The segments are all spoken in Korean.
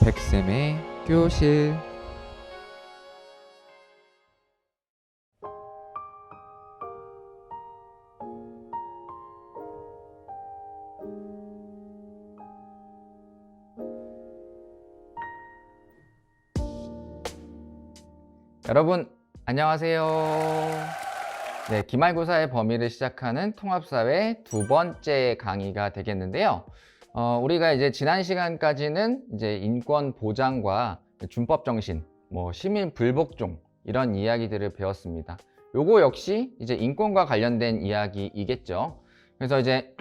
백쌤의 교실. 여러분 안녕하세요. 네, 기말고사의 범위를 시작하는 통합사회 두 번째 강의가 되겠는데요. 우리가 이제 지난 시간까지는 이제 인권 보장과 준법 정신, 시민 불복종 이런 이야기들을 배웠습니다. 요거 역시 이제 인권과 관련된 이야기이겠죠. 그래서 이제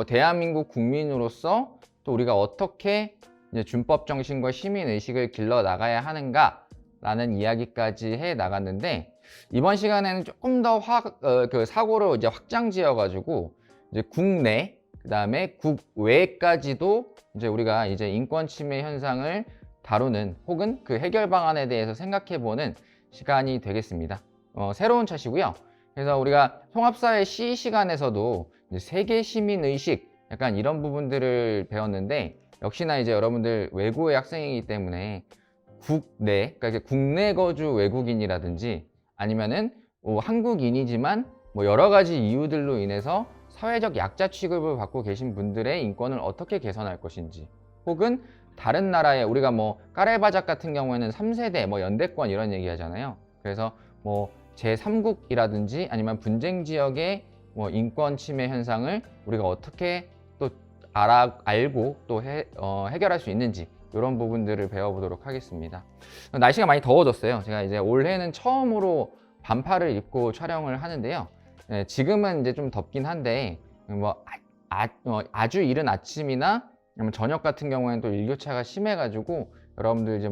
대한민국 국민으로서 또 우리가 어떻게 이제 준법 정신과 시민 의식을 길러 나가야 하는가 라는 이야기까지 해 나갔는데, 이번 시간에는 조금 더 사고를 이제 확장 지어 가지고 이제 국내 그다음에 국외까지도 이제 우리가 이제 인권 침해 현상을 다루는 혹은 그 해결 방안에 대해서 생각해 보는 시간이 되겠습니다. 새로운 차시고요. 그래서 우리가 통합사회 C 시간에서도 이제 세계 시민 의식 약간 이런 부분들을 배웠는데, 역시나 이제 여러분들 외국의 학생이기 때문에 국내, 그러니까 국내 거주 외국인이라든지 아니면은 한국인이지만 여러 가지 이유들로 인해서 사회적 약자 취급을 받고 계신 분들의 인권을 어떻게 개선할 것인지, 혹은 다른 나라에 우리가 까레바작 같은 경우에는 3세대 연대권 이런 얘기 하잖아요. 그래서 제3국이라든지 아니면 분쟁 지역의 인권 침해 현상을 우리가 어떻게 또 알고 또 해결할 수 있는지, 이런 부분들을 배워보도록 하겠습니다. 날씨가 많이 더워졌어요. 제가 이제 올해는 처음으로 반팔을 입고 촬영을 하는데요. 네, 지금은 이제 좀 덥긴 한데 아주 이른 아침이나 저녁 같은 경우에는 또 일교차가 심해가지고 여러분들 이제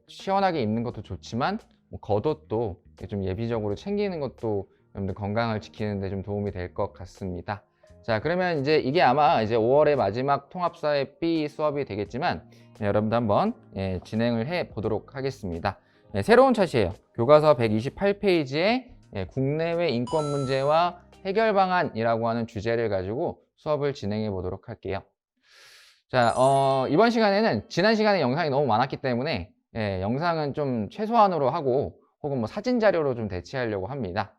시원하게 입는 것도 좋지만 겉옷도 좀 예비적으로 챙기는 것도 여러분들 건강을 지키는 데 좀 도움이 될 것 같습니다. 자, 그러면 이제 이게 아마 이제 5월의 마지막 통합사회 B 수업이 되겠지만, 여러분들 한번 진행을 해 보도록 하겠습니다. 새로운 차시예요. 교과서 128페이지에 국내외 인권 문제와 해결 방안이라고 하는 주제를 가지고 수업을 진행해 보도록 할게요. 자, 이번 시간에는 지난 시간에 영상이 너무 많았기 때문에 영상은 좀 최소한으로 하고 혹은 사진 자료로 좀 대체하려고 합니다.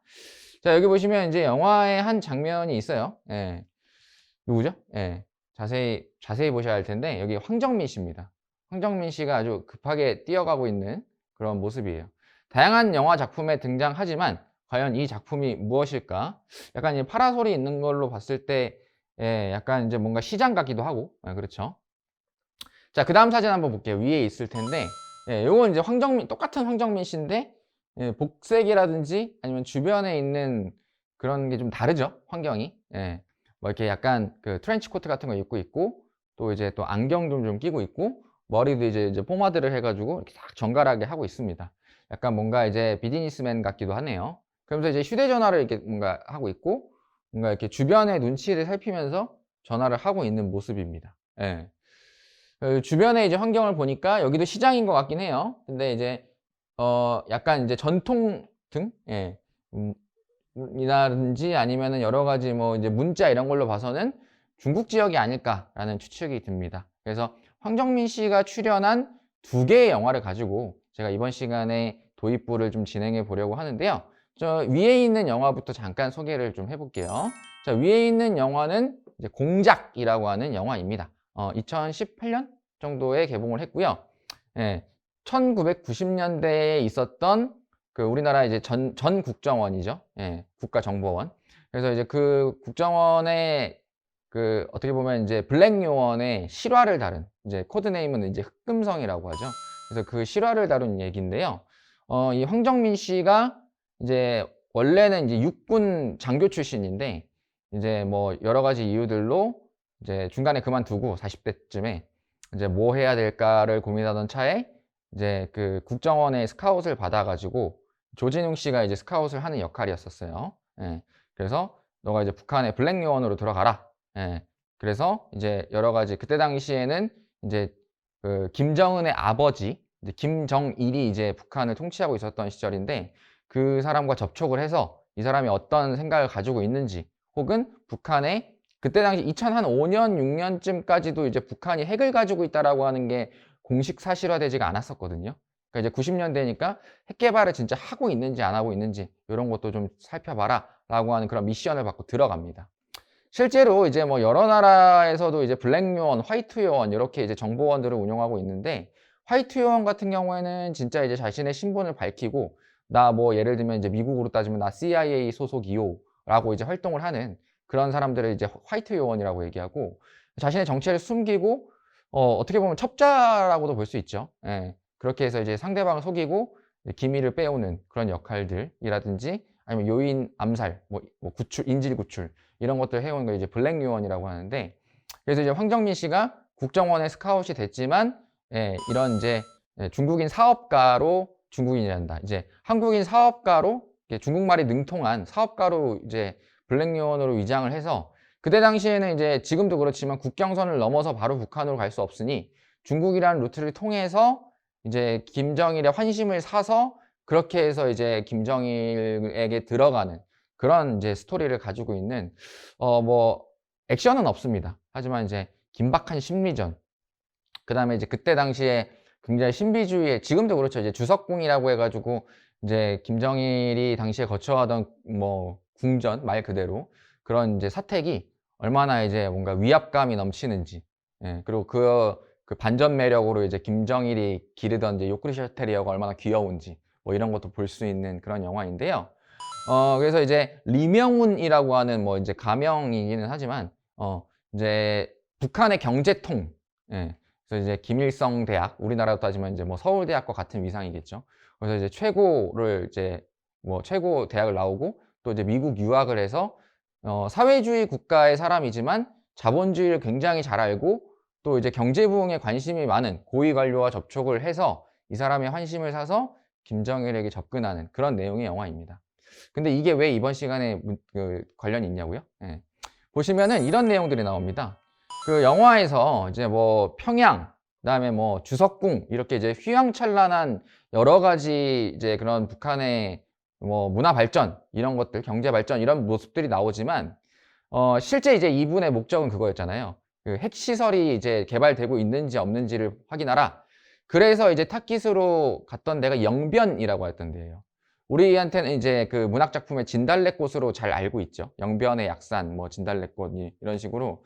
자, 여기 보시면 이제 영화의 한 장면이 있어요. 누구죠? 자세히 보셔야 할 텐데, 여기 황정민 씨입니다. 황정민 씨가 아주 급하게 뛰어가고 있는 그런 모습이에요. 다양한 영화 작품에 등장하지만 과연 이 작품이 무엇일까? 약간 이 파라솔이 있는 걸로 봤을 때 약간 이제 뭔가 시장 같기도 하고, 그렇죠? 자, 그 다음 사진 한번 볼게요. 위에 있을 텐데, 요건 이제 똑같은 황정민 씨인데 복색이라든지 아니면 주변에 있는 그런 게 좀 다르죠, 환경이. 이렇게 약간 그 트렌치 코트 같은 거 입고 있고, 또 이제 또 안경도 좀 끼고 있고, 머리도 이제 포마드를 해가지고 이렇게 딱 정갈하게 하고 있습니다. 약간 뭔가 이제 비즈니스맨 같기도 하네요. 그러면서 이제 휴대전화를 이렇게 뭔가 하고 있고, 뭔가 이렇게 주변의 눈치를 살피면서 전화를 하고 있는 모습입니다. 주변에 이제 환경을 보니까 여기도 시장인 것 같긴 해요. 근데 이제 약간 이제 전통 등, 이라든지 아니면은 여러 가지 이제 문자 이런 걸로 봐서는 중국 지역이 아닐까라는 추측이 듭니다. 그래서 황정민 씨가 출연한 두 개의 영화를 가지고 제가 이번 시간에 도입부를 좀 진행해 보려고 하는데요. 저 위에 있는 영화부터 잠깐 소개를 좀 해볼게요. 자, 위에 있는 영화는 이제 공작이라고 하는 영화입니다. 2018년 정도에 개봉을 했고요. 1990년대에 있었던 그 우리나라 이제 전 국정원이죠. 국가정보원. 그래서 이제 그 국정원의 그 어떻게 보면 이제 블랙 요원의 실화를 다룬, 이제 코드네임은 이제 흑금성이라고 하죠. 그래서 그 실화를 다룬 얘기인데요. 이 황정민 씨가 이제 원래는 이제 육군 장교 출신인데, 이제 여러 가지 이유들로 이제 중간에 그만두고 40대쯤에 이제 뭐 해야 될까를 고민하던 차에 이제 그 국정원의 스카웃을 받아가지고 조진웅 씨가 이제 스카웃을 하는 역할이었었어요. 그래서 너가 이제 북한의 블랙 요원으로 들어가라. 그래서 이제 여러 가지 그때 당시에는 이제 그 김정은의 아버지 이제 김정일이 이제 북한을 통치하고 있었던 시절인데, 그 사람과 접촉을 해서 이 사람이 어떤 생각을 가지고 있는지, 혹은 북한의 그때 당시 2005년 6년쯤까지도 이제 북한이 핵을 가지고 있다라고 하는 게 공식 사실화되지가 않았었거든요. 그러니까 이제 90년대니까 핵 개발을 진짜 하고 있는지 안 하고 있는지 이런 것도 좀 살펴봐라 라고 하는 그런 미션을 받고 들어갑니다. 실제로 이제 뭐 여러 나라에서도 이제 블랙 요원, 화이트 요원 이렇게 이제 정보원들을 운영하고 있는데, 화이트 요원 같은 경우에는 진짜 이제 자신의 신분을 밝히고 나 뭐 예를 들면 이제 미국으로 따지면 나 CIA 소속이요라고 이제 활동을 하는 그런 사람들을 이제 화이트 요원이라고 얘기하고, 자신의 정체를 숨기고 어떻게 보면 첩자라고도 볼 수 있죠. 예. 그렇게 해서 이제 상대방을 속이고 기밀을 빼오는 그런 역할들이라든지, 아니면 요인 암살, 뭐 구출, 인질 구출 이런 것들 해오는 걸 이제 블랙 요원이라고 하는데, 그래서 이제 황정민 씨가 국정원에 스카웃이 됐지만 이런 이제 중국인 사업가로, 중국인이란다, 이제 한국인 사업가로, 중국말이 능통한 사업가로 이제 블랙 요원으로 위장을 해서, 그때 당시에는 이제 지금도 그렇지만 국경선을 넘어서 바로 북한으로 갈 수 없으니 중국이라는 루트를 통해서 이제 김정일의 환심을 사서 그렇게 해서 이제 김정일에게 들어가는 그런 이제 스토리를 가지고 있는 뭐 액션은 없습니다. 하지만 이제 긴박한 심리전, 그 다음에 이제 그때 당시에 굉장히 신비주의의, 지금도 그렇죠, 이제 주석궁이라고 해가지고 이제 김정일이 당시에 거쳐하던 뭐 궁전 말 그대로 그런 이제 사택이 얼마나 이제 뭔가 위압감이 넘치는지, 그리고 그 반전 매력으로 이제 김정일이 기르던 이제 요크리셔 테리어가 얼마나 귀여운지 뭐 이런 것도 볼 수 있는 그런 영화인데요. 그래서 이제 리명운이라고 하는 뭐 이제 가명이기는 하지만 이제 북한의 경제통, 그래서 이제 김일성 대학, 우리나라로 따지면 이제 뭐 서울대학과 같은 위상이겠죠. 그래서 이제 최고를 이제 뭐 최고 대학을 나오고 또 이제 미국 유학을 해서 사회주의 국가의 사람이지만 자본주의를 굉장히 잘 알고 또 이제 경제 부흥에 관심이 많은 고위 관료와 접촉을 해서 이 사람의 환심을 사서 김정일에게 접근하는 그런 내용의 영화입니다. 근데 이게 왜 이번 시간에 관련이 있냐고요? 보시면은 이런 내용들이 나옵니다. 그 영화에서 이제 뭐 평양, 그다음에 뭐 주석궁 이렇게 이제 휘황찬란한 여러 가지 이제 그런 북한의 뭐 문화 발전 이런 것들, 경제 발전 이런 모습들이 나오지만 실제 이제 이분의 목적은 그거였잖아요. 그 핵시설이 이제 개발되고 있는지 없는지를 확인하라. 그래서 이제 타깃으로 갔던 데가 영변이라고 했던 데예요. 우리한테는 이제 그 문학 작품의 진달래꽃으로 잘 알고 있죠. 영변의 약산, 뭐 진달래꽃이 이런 식으로.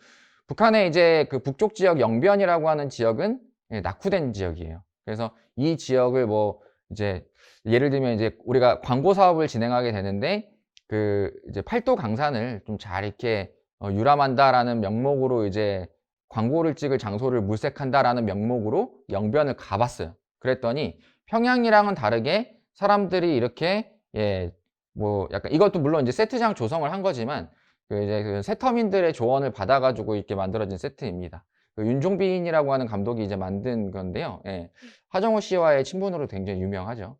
북한의 이제 그 북쪽 지역 영변이라고 하는 지역은 낙후된 지역이에요. 그래서 이 지역을 뭐 이제 예를 들면 이제 우리가 광고 사업을 진행하게 되는데 그 이제 팔도 강산을 좀 잘 이렇게 유람한다라는 명목으로 이제 광고를 찍을 장소를 물색한다라는 명목으로 영변을 가봤어요. 그랬더니 평양이랑은 다르게 사람들이 이렇게 뭐 약간 이것도 물론 이제 세트장 조성을 한 거지만 그 이제 그 세터민들의 조언을 받아가지고 이렇게 만들어진 세트입니다. 그 윤종빈이라고 하는 감독이 이제 만든 건데요. 하정우 씨와의 친분으로 굉장히 유명하죠.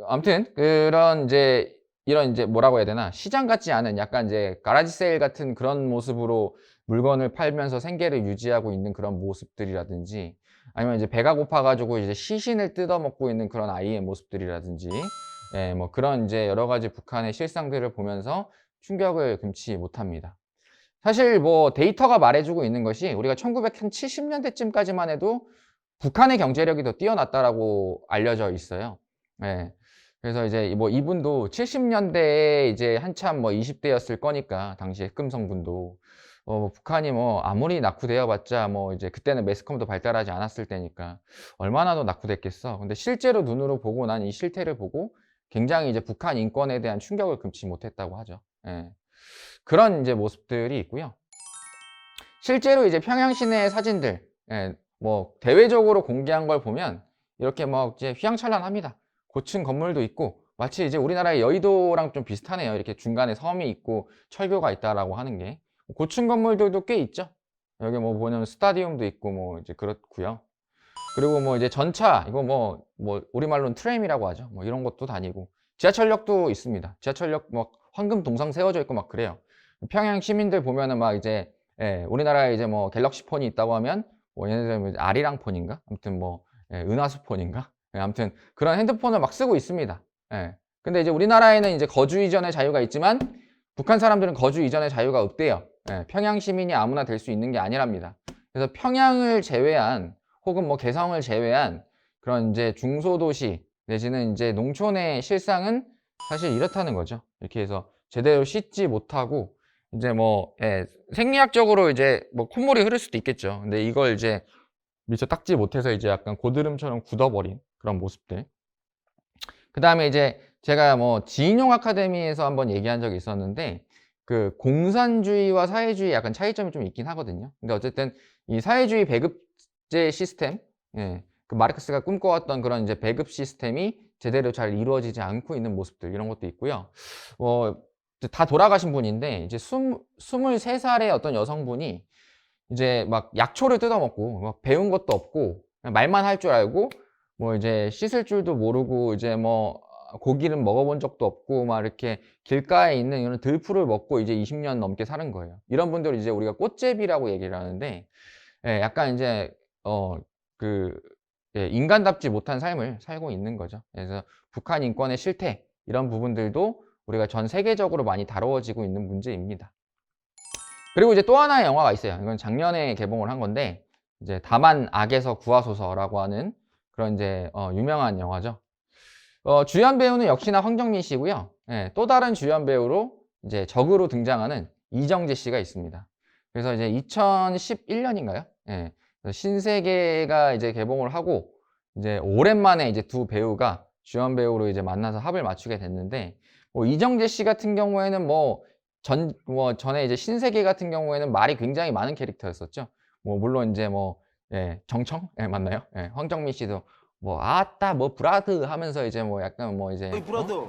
아무튼 그런 이제 이런 이제 뭐라고 해야 되나, 시장 같지 않은 약간 이제 가라지 세일 같은 그런 모습으로 물건을 팔면서 생계를 유지하고 있는 그런 모습들이라든지, 아니면 이제 배가 고파가지고 이제 시신을 뜯어먹고 있는 그런 아이의 모습들이라든지, 뭐 그런 이제 여러 가지 북한의 실상들을 보면서 충격을 금치 못합니다. 사실 뭐 데이터가 말해주고 있는 것이 우리가 1970년대쯤까지만 해도 북한의 경제력이 더 뛰어났다라고 알려져 있어요. 그래서 이제 뭐 이분도 70년대에 이제 한참 뭐 20대였을 거니까 당시 핵금성분도 북한이 뭐 아무리 낙후되어 봤자 뭐 이제 그때는 매스컴도 발달하지 않았을 때니까 얼마나 더 낙후됐겠어. 근데 실제로 눈으로 보고 난 이 실태를 보고 굉장히 이제 북한 인권에 대한 충격을 금치 못했다고 하죠. 그런 이제 모습들이 있고요. 실제로 이제 평양 시내의 사진들, 뭐 대외적으로 공개한 걸 보면 이렇게 막 이제 휘황찬란합니다. 고층 건물도 있고 마치 이제 우리나라의 여의도랑 좀 비슷하네요. 이렇게 중간에 섬이 있고 철교가 있다라고 하는 게. 고층 건물들도 꽤 있죠. 여기 뭐 보면 스타디움도 있고 뭐 이제 그렇고요. 그리고 뭐 이제 전차, 이거 뭐 우리말로는 트램이라고 하죠. 뭐 이런 것도 다니고 지하철역도 있습니다. 지하철역 뭐 황금 동상 세워져 있고 막 그래요. 평양 시민들 보면은 막 이제 우리나라에 이제 뭐 갤럭시 폰이 있다고 하면 뭐 예를 들면 아리랑 폰인가? 아무튼 뭐 은하수 폰인가? 아무튼 그런 핸드폰을 막 쓰고 있습니다. 근데 이제 우리나라에는 이제 거주 이전의 자유가 있지만 북한 사람들은 거주 이전의 자유가 없대요. 평양 시민이 아무나 될 수 있는 게 아니랍니다. 그래서 평양을 제외한 혹은 뭐 개성을 제외한 그런 이제 중소도시 내지는 이제 농촌의 실상은 사실 이렇다는 거죠. 이렇게 해서 제대로 씻지 못하고 이제 뭐 생리학적으로 이제 뭐 콧물이 흐를 수도 있겠죠. 근데 이걸 이제 미처 닦지 못해서 이제 약간 고드름처럼 굳어버린 그런 모습들. 그 다음에 이제 제가 뭐 지인용 아카데미에서 한번 얘기한 적이 있었는데 그 공산주의와 사회주의 약간 차이점이 좀 있긴 하거든요. 근데 어쨌든 이 사회주의 배급제 시스템, 그 마르크스가 꿈꿔왔던 그런 이제 배급 시스템이 제대로 잘 이루어지지 않고 있는 모습들 이런 것도 있고요. 다 돌아가신 분인데 이제 23살의 어떤 여성분이 이제 막 약초를 뜯어먹고 막 배운 것도 없고 그냥 말만 할 줄 알고 뭐 이제 씻을 줄도 모르고 이제 뭐 고기는 먹어본 적도 없고 막 이렇게 길가에 있는 이런 들풀을 먹고 이제 20년 넘게 사는 거예요. 이런 분들을 이제 우리가 꽃제비라고 얘기를 하는데 약간 이제 인간답지 못한 삶을 살고 있는 거죠. 그래서 북한 인권의 실태 이런 부분들도 우리가 전 세계적으로 많이 다루어지고 있는 문제입니다. 그리고 이제 또 하나의 영화가 있어요. 이건 작년에 개봉을 한 건데 이제 다만 악에서 구하소서라고 하는 그런 이제 유명한 영화죠. 주연 배우는 역시나 황정민 씨고요. 또 다른 주연 배우로 이제 적으로 등장하는 이정재 씨가 있습니다. 그래서 이제 2011년인가요? 신세계가 이제 개봉을 하고 이제 오랜만에 이제 두 배우가 주연 배우로 이제 만나서 합을 맞추게 됐는데 이정재 씨 같은 경우에는 전에 이제 신세계 같은 경우에는 말이 굉장히 많은 캐릭터였었죠. 물론 이제 정청? 맞나요? 황정민 씨도 아따 브라드 하면서 이제 약간 이제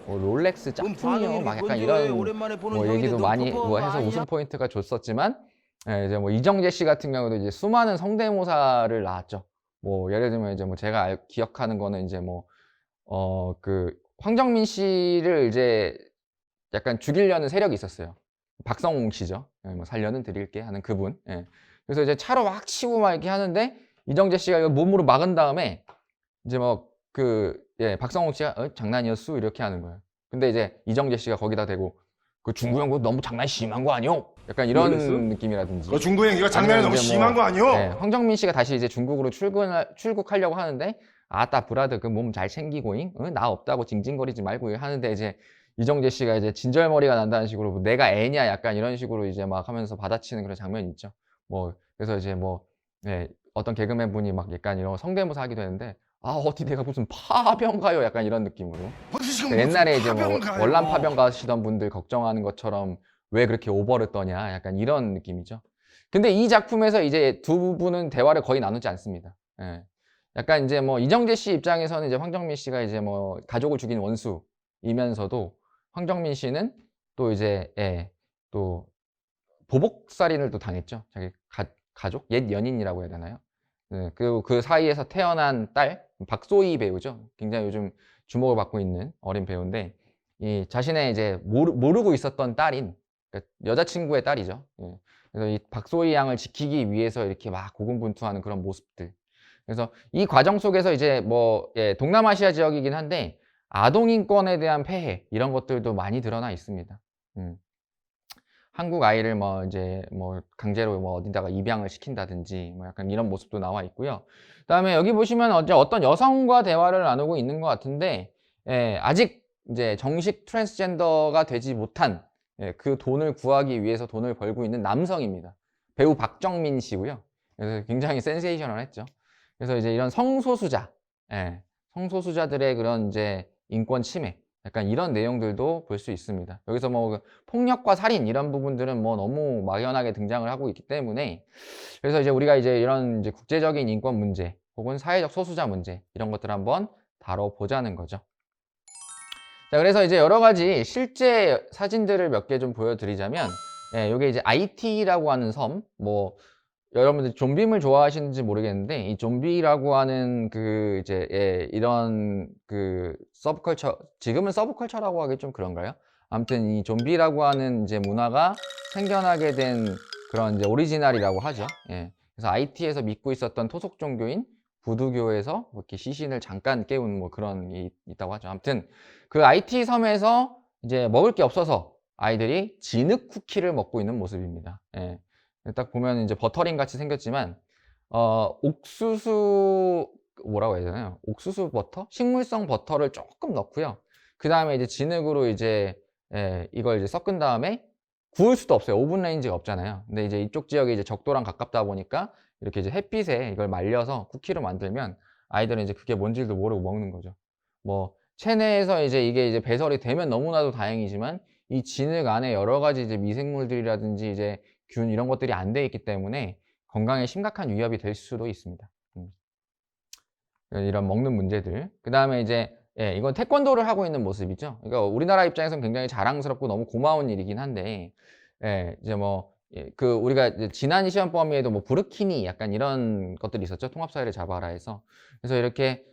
롤렉스 짝퉁이요 막 약간 이런 얘기도 많이 해서 웃음 포인트가 줬었지만 이제 이정재 씨 같은 경우도 이제 수많은 성대모사를 낳았죠. 예를 들면 이제 제가 기억하는 거는 이제 그 황정민 씨를 이제 약간 죽이려는 세력이 있었어요. 박성웅 씨죠. 살려는 드릴게 하는 그분. 그래서 이제 차로 막 치고 막 이렇게 하는데 이정재 씨가 이거 몸으로 막은 다음에 이제 박성웅 씨가 장난이었수 이렇게 하는 거예요. 근데 이제 이정재 씨가 거기다 대고 그 중구 형 너무 장난이 심한 거 아니오? 약간 이런 느낌이라든지. 그 중구 형 이거 장난이 너무 심한 거 아니오? 황정민 씨가 다시 이제 중국으로 출국하려고 하는데 아따 브라더 그 몸 잘 챙기고잉? 나 없다고 징징거리지 말고 하는데 이제 이정재 씨가 이제 진절머리가 난다는 식으로 내가 애냐 약간 이런 식으로 이제 막 하면서 받아치는 그런 장면이 있죠. 그래서 이제 어떤 개그맨 분이 막 약간 이런 성대모사 하기도 했는데 어디 내가 무슨 파병가요? 약간 이런 느낌으로. 옛날에 이제 월남 파병 가시던 분들 걱정하는 것처럼 왜 그렇게 오버를 떠냐? 약간 이런 느낌이죠. 근데 이 작품에서 이제 두 분은 대화를 거의 나누지 않습니다. 약간 이제 이정재 씨 입장에서는 이제 황정민 씨가 이제 가족을 죽인 원수이면서도 황정민 씨는 또 이제 또 보복살인을 또 당했죠. 자기 가족? 옛 연인이라고 해야 되나요? 그리고 그 사이에서 태어난 딸 박소희 배우죠. 굉장히 요즘 주목을 받고 있는 어린 배우인데 이 자신의 이제 모르고 있었던 딸인 그러니까 여자친구의 딸이죠. 그래서 이 박소희 양을 지키기 위해서 이렇게 막 고군분투하는 그런 모습들. 그래서 이 과정 속에서 이제 동남아시아 지역이긴 한데 아동 인권에 대한 폐해 이런 것들도 많이 드러나 있습니다. 한국 아이를 이제 강제로 어디다가 입양을 시킨다든지 약간 이런 모습도 나와 있고요. 그다음에 여기 보시면 어떤 여성과 대화를 나누고 있는 것 같은데 아직 이제 정식 트랜스젠더가 되지 못한 그 돈을 구하기 위해서 돈을 벌고 있는 남성입니다. 배우 박정민 씨고요. 그래서 굉장히 센세이셔널했죠. 그래서 이제 이런 성소수자들의 그런 이제 인권 침해 약간 이런 내용들도 볼 수 있습니다. 여기서 폭력과 살인 이런 부분들은 너무 막연하게 등장을 하고 있기 때문에 그래서 이제 우리가 이제 이런 이제 국제적인 인권 문제 혹은 사회적 소수자 문제 이런 것들 한번 다뤄보자는 거죠. 자, 그래서 이제 여러 가지 실제 사진들을 몇 개 좀 보여드리자면 이게 이제 IT라고 하는 섬 여러분들 좀비물 좋아하시는지 모르겠는데 이 좀비라고 하는 이런 서브컬처 지금은 서브컬처라고 하기 좀 그런가요? 아무튼 이 좀비라고 하는 이제 문화가 생겨나게 된 그런 이제 오리지널이라고 하죠. 그래서 IT에서 믿고 있었던 토속 종교인 부두교에서 이렇게 시신을 잠깐 깨운 그런 게 있다고 하죠. 아무튼 그 IT 섬에서 이제 먹을 게 없어서 아이들이 진흙 쿠키를 먹고 있는 모습입니다. 딱 보면 이제 버터링 같이 생겼지만 옥수수 뭐라고 해야 되나요? 옥수수 버터? 식물성 버터를 조금 넣고요. 그 다음에 이제 진흙으로 이제 이걸 이제 섞은 다음에 구울 수도 없어요. 오븐 레인지가 없잖아요. 근데 이제 이쪽 지역이 이제 적도랑 가깝다 보니까 이렇게 이제 햇빛에 이걸 말려서 쿠키로 만들면 아이들은 이제 그게 뭔지도 모르고 먹는 거죠. 뭐 체내에서 이제 이게 이제 배설이 되면 너무나도 다행이지만 이 진흙 안에 여러 가지 이제 미생물들이라든지 이제 균 이런 것들이 안 돼 있기 때문에 건강에 심각한 위협이 될 수도 있습니다. 이런 먹는 문제들. 그 다음에 이제 이건 태권도를 하고 있는 모습이죠. 그러니까 우리나라 입장에서는 굉장히 자랑스럽고 너무 고마운 일이긴 한데, 이제 뭐, 그 우리가 이제 지난 시험 범위에도 뭐 부르키니 약간 이런 것들이 있었죠. 통합사회를 잡아라 해서. 그래서 이렇게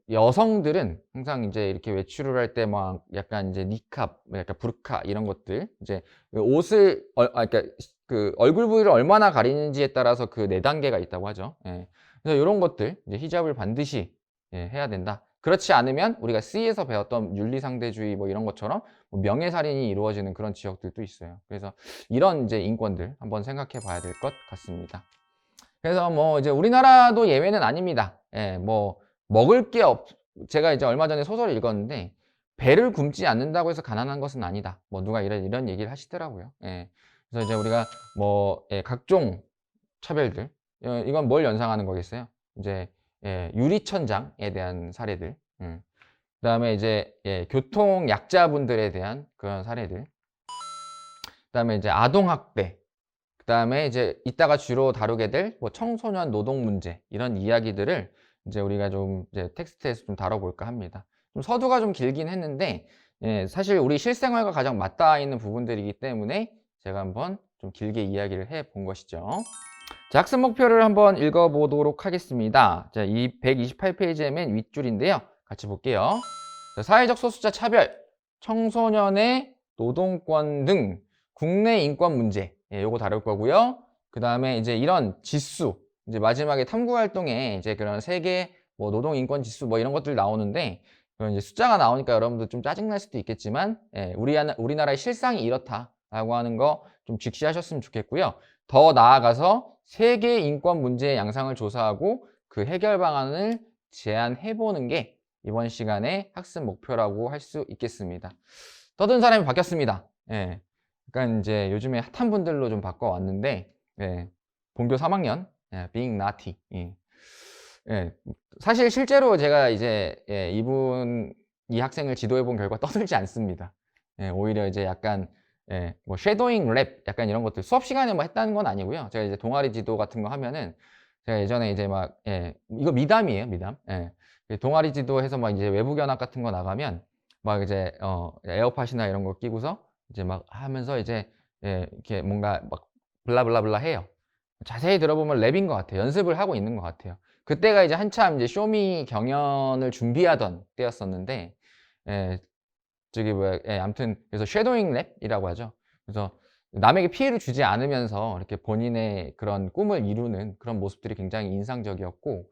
여성들은 항상 이제 이렇게 외출을 할 때 막 약간 이제 니캅, 약간 부르카 이런 것들 이제 옷을 그러니까 그 얼굴 부위를 얼마나 가리는지에 따라서 그 4단계가 있다고 하죠. 그래서 이런 것들 이제 히잡을 반드시 해야 된다. 그렇지 않으면 우리가 C에서 배웠던 윤리상대주의 뭐 이런 것처럼 뭐 명예살인이 이루어지는 그런 지역들도 있어요. 그래서 이런 이제 인권들 한번 생각해 봐야 될 것 같습니다. 그래서 뭐 이제 우리나라도 예외는 아닙니다. 뭐 먹을 게 제가 이제 얼마 전에 소설을 읽었는데 배를 굶지 않는다고 해서 가난한 것은 아니다. 뭐 누가 이런 얘기를 하시더라고요. 그래서 이제 우리가 뭐 각종 차별들 이건 뭘 연상하는 거겠어요? 이제 유리천장에 대한 사례들, 그다음에 이제 교통 약자분들에 대한 그런 사례들, 그다음에 이제 아동학대, 그다음에 이제 이따가 주로 다루게 될 뭐 청소년 노동 문제 이런 이야기들을 이제 우리가 좀 이제 텍스트에서 좀 다뤄볼까 합니다. 좀 서두가 좀 길긴 했는데 사실 우리 실생활과 가장 맞닿아 있는 부분들이기 때문에 제가 한번 좀 길게 이야기를 해 본 것이죠. 자, 학습 목표를 한번 읽어보도록 하겠습니다. 자, 이 128페이지의 맨 윗줄인데요. 같이 볼게요. 자, 사회적 소수자 차별, 청소년의 노동권 등 국내 인권 문제, 요거 다룰 거고요. 그 다음에 이제 이런 지수, 이제 마지막에 탐구 활동에 이제 그런 세계 뭐 노동 인권 지수 뭐 이런 것들 나오는데 그런 이제 숫자가 나오니까 여러분들 좀 짜증날 수도 있겠지만 우리나라의 실상이 이렇다라고 하는 거 좀 직시하셨으면 좋겠고요. 더 나아가서 세계 인권 문제의 양상을 조사하고 그 해결 방안을 제안해보는 게 이번 시간의 학습 목표라고 할 수 있겠습니다. 떠든 사람이 바뀌었습니다. 그러니까 이제 요즘에 핫한 분들로 좀 바꿔왔는데, 본교 3학년, being naughty. 사실 실제로 제가 이제 이 학생을 지도해본 결과 떠들지 않습니다. 오히려 이제 약간 뭐 쉐도잉 랩 약간 이런 것들 수업 시간에 뭐 했다는 건 아니고요. 제가 이제 동아리 지도 같은 거 하면은 제가 예전에 이제 막 이거 미담이에요, 미담. 동아리 지도해서 막 이제 외부 견학 같은 거 나가면 막 이제 에어팟이나 이런 거 끼고서 이제 막 하면서 이제 이렇게 뭔가 막 블라블라블라 해요. 자세히 들어보면 랩인 것 같아요. 연습을 하고 있는 것 같아요. 그때가 이제 한참 이제 쇼미 경연을 준비하던 때였었는데 저기 뭐야, 아무튼 그래서 쉐도잉 랩이라고 하죠. 그래서 남에게 피해를 주지 않으면서 이렇게 본인의 그런 꿈을 이루는 그런 모습들이 굉장히 인상적이었고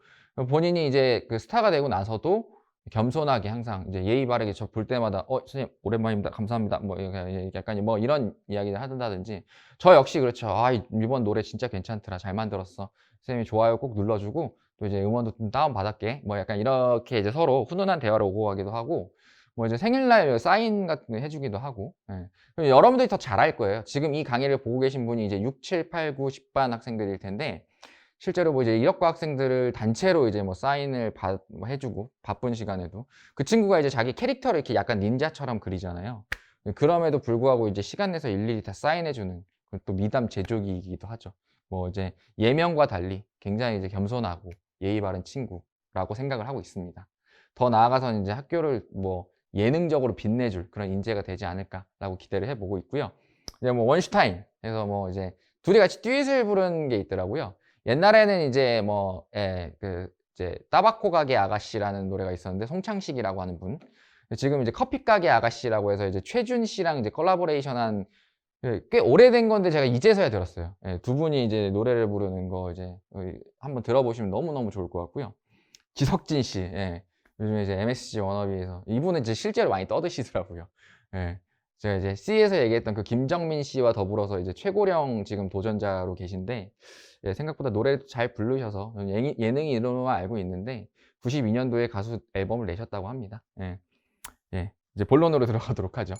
본인이 이제 그 스타가 되고 나서도 겸손하게 항상 이제 예의 바르게 저 볼 때마다 선생님 오랜만입니다 감사합니다 뭐 약간 뭐 이런 이야기를 하든다든지 저 역시 그렇죠. 이번 노래 진짜 괜찮더라 잘 만들었어 선생님이 좋아요 꼭 눌러주고 또 이제 음원도 좀 다운 받았게 뭐 약간 이렇게 이제 서로 훈훈한 대화를 오고 가기도 하고 뭐 이제 생일날 사인 같은 거 해주기도 하고 여러분들이 더 잘할 거예요. 지금 이 강의를 보고 계신 분이 이제 6, 7, 8, 9, 10반 학생들일 텐데 실제로 뭐 이제 이력과 학생들을 단체로 이제 뭐 사인을 뭐 해주고 바쁜 시간에도 그 친구가 이제 자기 캐릭터를 이렇게 약간 닌자처럼 그리잖아요. 그럼에도 불구하고 이제 시간 내서 일일이 다 사인해주는 또 미담 제조기이기도 하죠. 뭐 이제 예명과 달리 굉장히 이제 겸손하고 예의 바른 친구라고 생각을 하고 있습니다. 더 나아가서는 이제 학교를 뭐 예능적으로 빛내줄 그런 인재가 되지 않을까라고 기대를 해보고 있고요. 이제 뭐 원슈타인 해서 뭐 이제 둘이 같이 듀엣을 부른 게 있더라고요. 옛날에는 이제 뭐 이제 따바코 가게 아가씨라는 노래가 있었는데 송창식이라고 하는 분. 지금 이제 커피 가게 아가씨라고 해서 이제 최준 씨랑 이제 콜라보레이션한 꽤 오래된 건데 제가 이제서야 들었어요. 두 분이 이제 노래를 부르는 거 이제 한번 들어보시면 너무너무 좋을 것 같고요. 기석진 씨, 요즘에 이제 MSG 워너비에서 이분은 이제 실제로 많이 떠드시더라고요. 제가 이제 C에서 얘기했던 그 김정민 씨와 더불어서 이제 최고령 지금 도전자로 계신데, 예, 생각보다 노래도 잘 부르셔서 저는 예능인으로만 알고 있는데 92년도에 가수 앨범을 내셨다고 합니다. 예. 예. 이제 본론으로 들어가도록 하죠.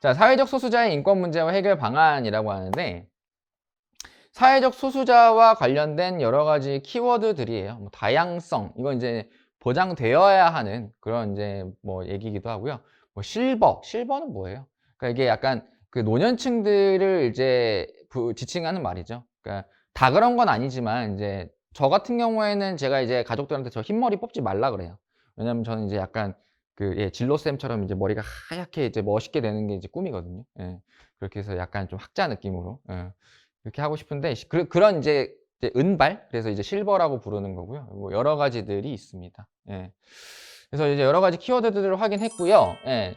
자, 사회적 소수자의 인권 문제와 해결 방안이라고 하는데, 사회적 소수자와 관련된 여러 가지 키워드들이에요. 뭐 다양성, 이건 이제 보장되어야 하는 그런 이제 뭐 얘기기도 하고요. 뭐 실버는 뭐예요? 그러니까 이게 약간 그 노년층들을 이제 지칭하는 말이죠. 그러니까 다 그런 건 아니지만 이제 저 같은 경우에는 제가 이제 가족들한테 저 흰머리 뽑지 말라 그래요. 왜냐면 저는 이제 약간 그 예, 진로쌤처럼 이제 머리가 하얗게 이제 멋있게 되는 게 이제 꿈이거든요. 예. 그렇게 해서 약간 좀 학자 느낌으로. 예. 이렇게 하고 싶은데 그런 이제 은발, 그래서 이제 실버라고 부르는 거고요. 뭐 여러 가지들이 있습니다. 예. 그래서 이제 여러 가지 키워드들을 확인했고요. 예.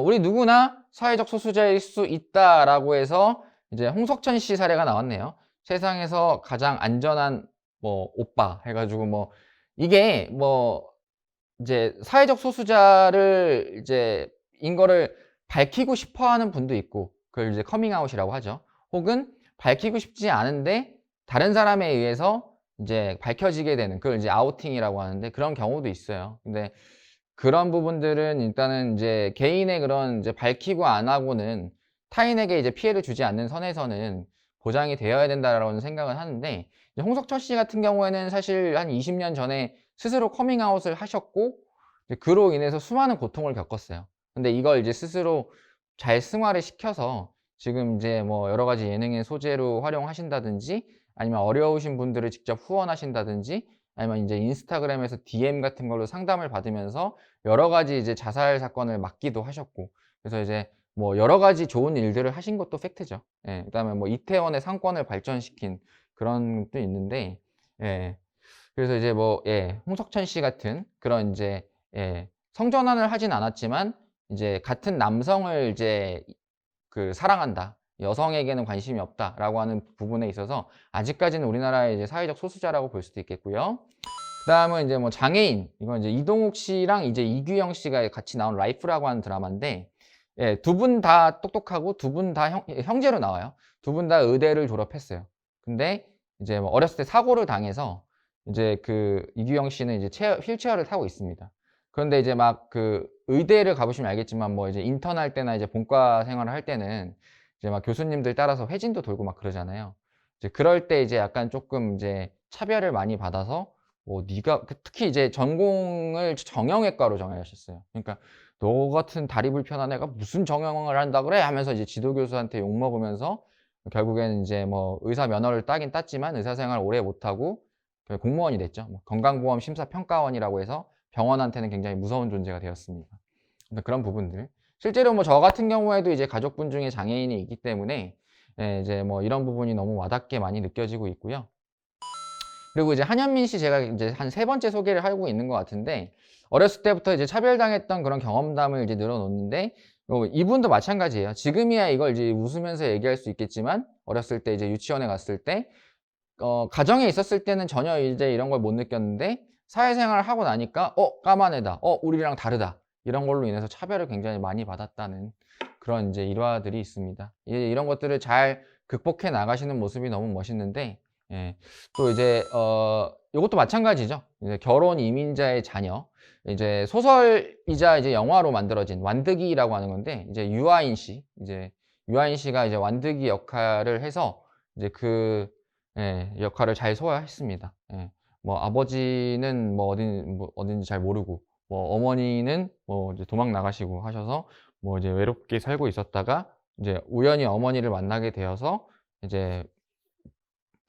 우리 누구나 사회적 소수자일 수 있다라고 해서 이제 홍석천 씨 사례가 나왔네요. 세상에서 가장 안전한 뭐 오빠 해가지고 뭐 이게 뭐 이제 사회적 소수자를 이제 인 거를 밝히고 싶어 하는 분도 있고, 그걸 이제 커밍아웃이라고 하죠. 혹은 밝히고 싶지 않은데 다른 사람에 의해서 이제 밝혀지게 되는, 그걸 이제 아우팅이라고 하는데, 그런 경우도 있어요. 근데 그런 부분들은 일단은 이제 개인의 그런 이제 밝히고 안 하고는 타인에게 이제 피해를 주지 않는 선에서는 보장이 되어야 된다라는 생각은 하는데, 이제 홍석천 씨 같은 경우에는 사실 한 20년 전에 스스로 커밍아웃을 하셨고, 이제 그로 인해서 수많은 고통을 겪었어요. 근데 이걸 이제 스스로 잘 승화를 시켜서 지금 이제 뭐 여러 가지 예능의 소재로 활용하신다든지, 아니면 어려우신 분들을 직접 후원하신다든지, 아니면 이제 인스타그램에서 DM 같은 걸로 상담을 받으면서 여러 가지 이제 자살 사건을 막기도 하셨고, 그래서 이제 뭐 여러 가지 좋은 일들을 하신 것도 팩트죠. 예, 그다음에 뭐 이태원의 상권을 발전시킨 그런 것도 있는데, 예, 그래서 이제 뭐 예, 홍석천 씨 같은 그런 이제 예, 성전환을 하진 않았지만 이제 같은 남성을 이제 그 사랑한다, 여성에게는 관심이 없다라고 하는 부분에 있어서 아직까지는 우리나라의 이제 사회적 소수자라고 볼 수도 있겠고요. 그다음은 이제 뭐 장애인, 이건 이제 이동욱 씨랑 이제 이규영 씨가 같이 나온 라이프라고 하는 드라마인데, 예, 두 분 다 똑똑하고 두 분 다 형제로 나와요. 두 분 다 의대를 졸업했어요. 근데 이제 뭐 어렸을 때 사고를 당해서 이제 그 이규영 씨는 이제 휠체어를 타고 있습니다. 그런데 이제 막 그 의대를 가보시면 알겠지만 뭐 이제 인턴 할 때나 이제 본과 생활을 할 때는 이제 막 교수님들 따라서 회진도 돌고 막 그러잖아요. 이제 그럴 때 이제 약간 조금 이제 차별을 많이 받아서 뭐 네가 특히 이제 전공을 정형외과로 정하셨어요. 그러니까 너 같은 다리 불편한 애가 무슨 정형을 한다 그래 하면서 이제 지도교수한테 욕 먹으면서 결국에는 이제 뭐 의사 면허를 따긴 땄지만 의사 생활 오래 못하고 공무원이 됐죠. 뭐 건강보험 심사평가원이라고 해서 병원한테는 굉장히 무서운 존재가 되었습니다. 그런 부분들. 실제로 뭐 저 같은 경우에도 이제 가족분 중에 장애인이 있기 때문에 예, 이제 뭐 이런 부분이 너무 와닿게 많이 느껴지고 있고요. 그리고 이제 한현민 씨 제가 이제 한 3번째 소개를 하고 있는 것 같은데, 어렸을 때부터 이제 차별당했던 그런 경험담을 이제 늘어놓는데, 이분도 마찬가지예요. 지금이야 이걸 이제 웃으면서 얘기할 수 있겠지만 어렸을 때 이제 유치원에 갔을 때 가정에 있었을 때는 전혀 이제 이런 걸 못 느꼈는데 사회생활을 하고 나니까 까만 애다, 우리랑 다르다, 이런 걸로 인해서 차별을 굉장히 많이 받았다는 그런 이제 일화들이 있습니다. 이런 것들을 잘 극복해 나가시는 모습이 너무 멋있는데, 예, 또 이제 이것도 마찬가지죠. 이제 결혼 이민자의 자녀, 이제 소설이자 이제 영화로 만들어진 완득이라고 하는 건데, 이제 유아인 씨가 이제 완득이 역할을 해서 이제 그 예, 역할을 잘 소화했습니다. 예. 뭐 아버지는 뭐 어딘지 잘 모르고, 뭐 어머니는 뭐 이제 도망 나가시고 하셔서 뭐 이제 외롭게 살고 있었다가 이제 우연히 어머니를 만나게 되어서 이제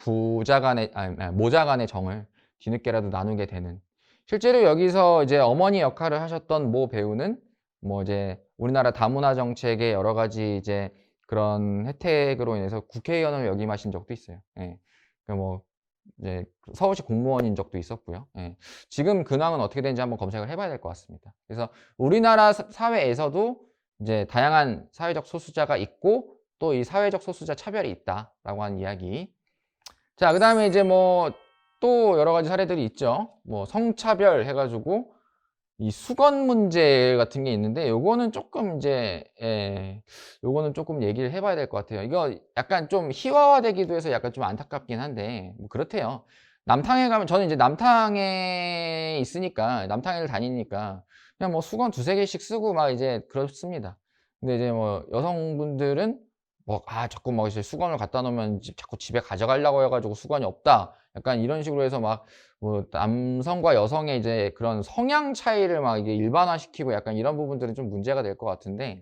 모자 간의 정을 뒤늦게라도 나누게 되는. 실제로 여기서 이제 어머니 역할을 하셨던 모 배우는 뭐 이제 우리나라 다문화 정책의 여러 가지 이제 그런 혜택으로 인해서 국회의원을 역임하신 적도 있어요. 예. 그러니까 뭐 이제 서울시 공무원인 적도 있었고요. 예. 지금 근황은 어떻게 되는지 한번 검색을 해봐야 될 것 같습니다. 그래서 우리나라 사회에서도 이제 다양한 사회적 소수자가 있고 또 이 사회적 소수자 차별이 있다라고 하는 이야기. 자, 그 다음에 이제 뭐 또 여러 가지 사례들이 있죠. 뭐 성차별 해가지고 이 수건 문제 같은 게 있는데 요거는 조금 이제 요거는 조금 얘기를 해봐야 될 것 같아요. 이거 약간 좀 희화화되기도 해서 약간 좀 안타깝긴 한데 뭐 그렇대요. 남탕에 가면 저는 이제 남탕에 있으니까 남탕을 다니니까 그냥 뭐 수건 두세 개씩 쓰고 막 이제 그렇습니다. 근데 이제 뭐 여성분들은 뭐 자꾸 막 이제 수건을 갖다 놓으면 자꾸 집에 가져가려고 해가지고 수건이 없다. 약간 이런 식으로 해서 막 뭐 남성과 여성의 이제 그런 성향 차이를 막 이게 일반화시키고 약간 이런 부분들은 좀 문제가 될 것 같은데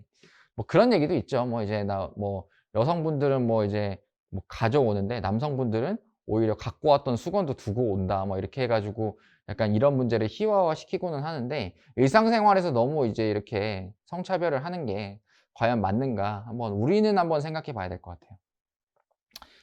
뭐 그런 얘기도 있죠. 뭐 이제 뭐 여성분들은 뭐 이제 뭐 가져오는데 남성분들은 오히려 갖고 왔던 수건도 두고 온다. 뭐 이렇게 해가지고 약간 이런 문제를 희화화시키고는 하는데 일상생활에서 너무 이제 이렇게 성차별을 하는 게 과연 맞는가 한번 우리는 한번 생각해 봐야 될 것 같아요.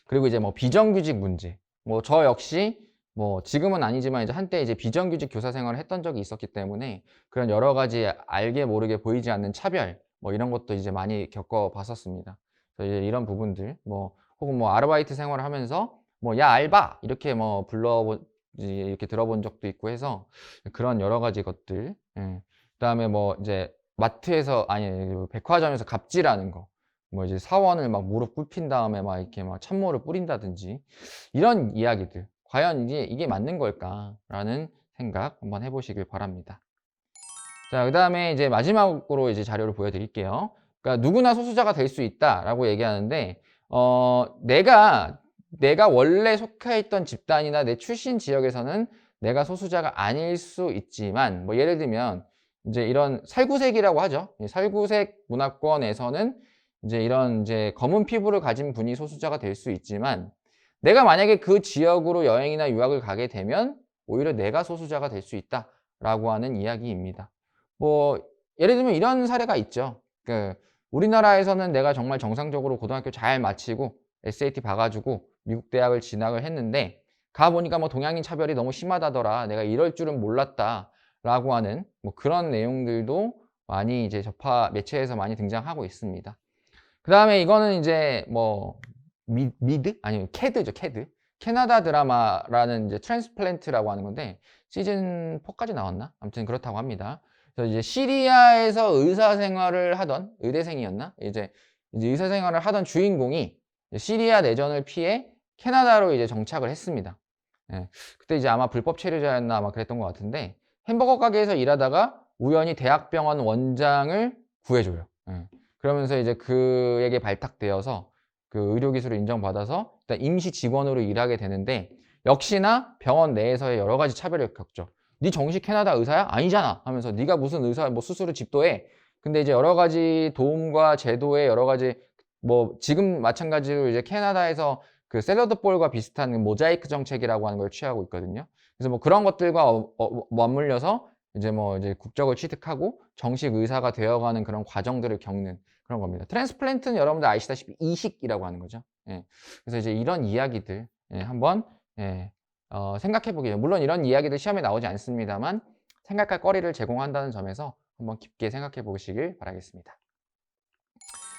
그리고 이제 뭐 비정규직 문제. 뭐 저 역시 뭐 지금은 아니지만 이제 한때 이제 비정규직 교사 생활을 했던 적이 있었기 때문에 그런 여러 가지 알게 모르게 보이지 않는 차별 뭐 이런 것도 이제 많이 겪어 봤었습니다. 그래서 이제 이런 부분들 뭐 혹은 뭐 아르바이트 생활을 하면서 뭐 야 알바 이렇게 뭐 이렇게 들어본 적도 있고 해서 그런 여러 가지 것들. 그다음에 뭐 이제 마트에서 아니 백화점에서 갑질하는 거. 뭐 이제 사원을 막 무릎 꿇힌 다음에 막 이렇게 막 찬물을 뿌린다든지 이런 이야기들 과연 이게 맞는 걸까라는 생각 한번 해보시길 바랍니다. 자, 그다음에 이제 마지막으로 이제 자료를 보여드릴게요. 그러니까 누구나 소수자가 될 수 있다라고 얘기하는데 내가 원래 속해 있던 집단이나 내 출신 지역에서는 내가 소수자가 아닐 수 있지만 뭐 예를 들면 이제 이런 살구색이라고 하죠. 이 살구색 문화권에서는 이제 이런 이제 검은 피부를 가진 분이 소수자가 될 수 있지만 내가 만약에 그 지역으로 여행이나 유학을 가게 되면 오히려 내가 소수자가 될 수 있다라고 하는 이야기입니다. 뭐 예를 들면 이런 사례가 있죠. 우리나라에서는 내가 정말 정상적으로 고등학교 잘 마치고 SAT 봐가지고 미국 대학을 진학을 했는데 가보니까 뭐 동양인 차별이 너무 심하다더라. 내가 이럴 줄은 몰랐다라고 하는 뭐 그런 내용들도 많이 이제 매체에서 많이 등장하고 있습니다. 그 다음에 이거는 이제 뭐 미드? 아니면 캐드죠, 캐드. 캐나다 드라마라는 이제 트랜스플랜트라고 하는 건데 시즌 4까지 나왔나? 아무튼 그렇다고 합니다. 그래서 이제 시리아에서 의사 생활을 하던 의대생이었나? 이제 의사 생활을 하던 주인공이 시리아 내전을 피해 캐나다로 이제 정착을 했습니다. 그때 이제 아마 불법 체류자였나 아마 그랬던 것 같은데 햄버거 가게에서 일하다가 우연히 대학병원 원장을 구해줘요. 그러면서 이제 그에게 발탁되어서 그 의료기술을 인정받아서 일단 임시 직원으로 일하게 되는데 역시나 병원 내에서의 여러 가지 차별을 겪죠. 네 정식 캐나다 의사야? 아니잖아 하면서 네가 무슨 의사 뭐 수술을 집도해. 근데 이제 여러 가지 도움과 제도의 여러 가지 뭐 지금 마찬가지로 이제 캐나다에서 그 샐러드 볼과 비슷한 모자이크 정책이라고 하는 걸 취하고 있거든요. 그래서 뭐 그런 것들과 맞물려서 이제 국적을 취득하고 정식 의사가 되어가는 그런 과정들을 겪는 그런 겁니다. 트랜스플랜트는 여러분들 아시다시피 이식이라고 하는 거죠. 그래서 이제 이런 이야기들 한번 생각해 보게요. 물론 이런 이야기들 시험에 나오지 않습니다만 생각할 거리를 제공한다는 점에서 한번 깊게 생각해 보시길 바라겠습니다.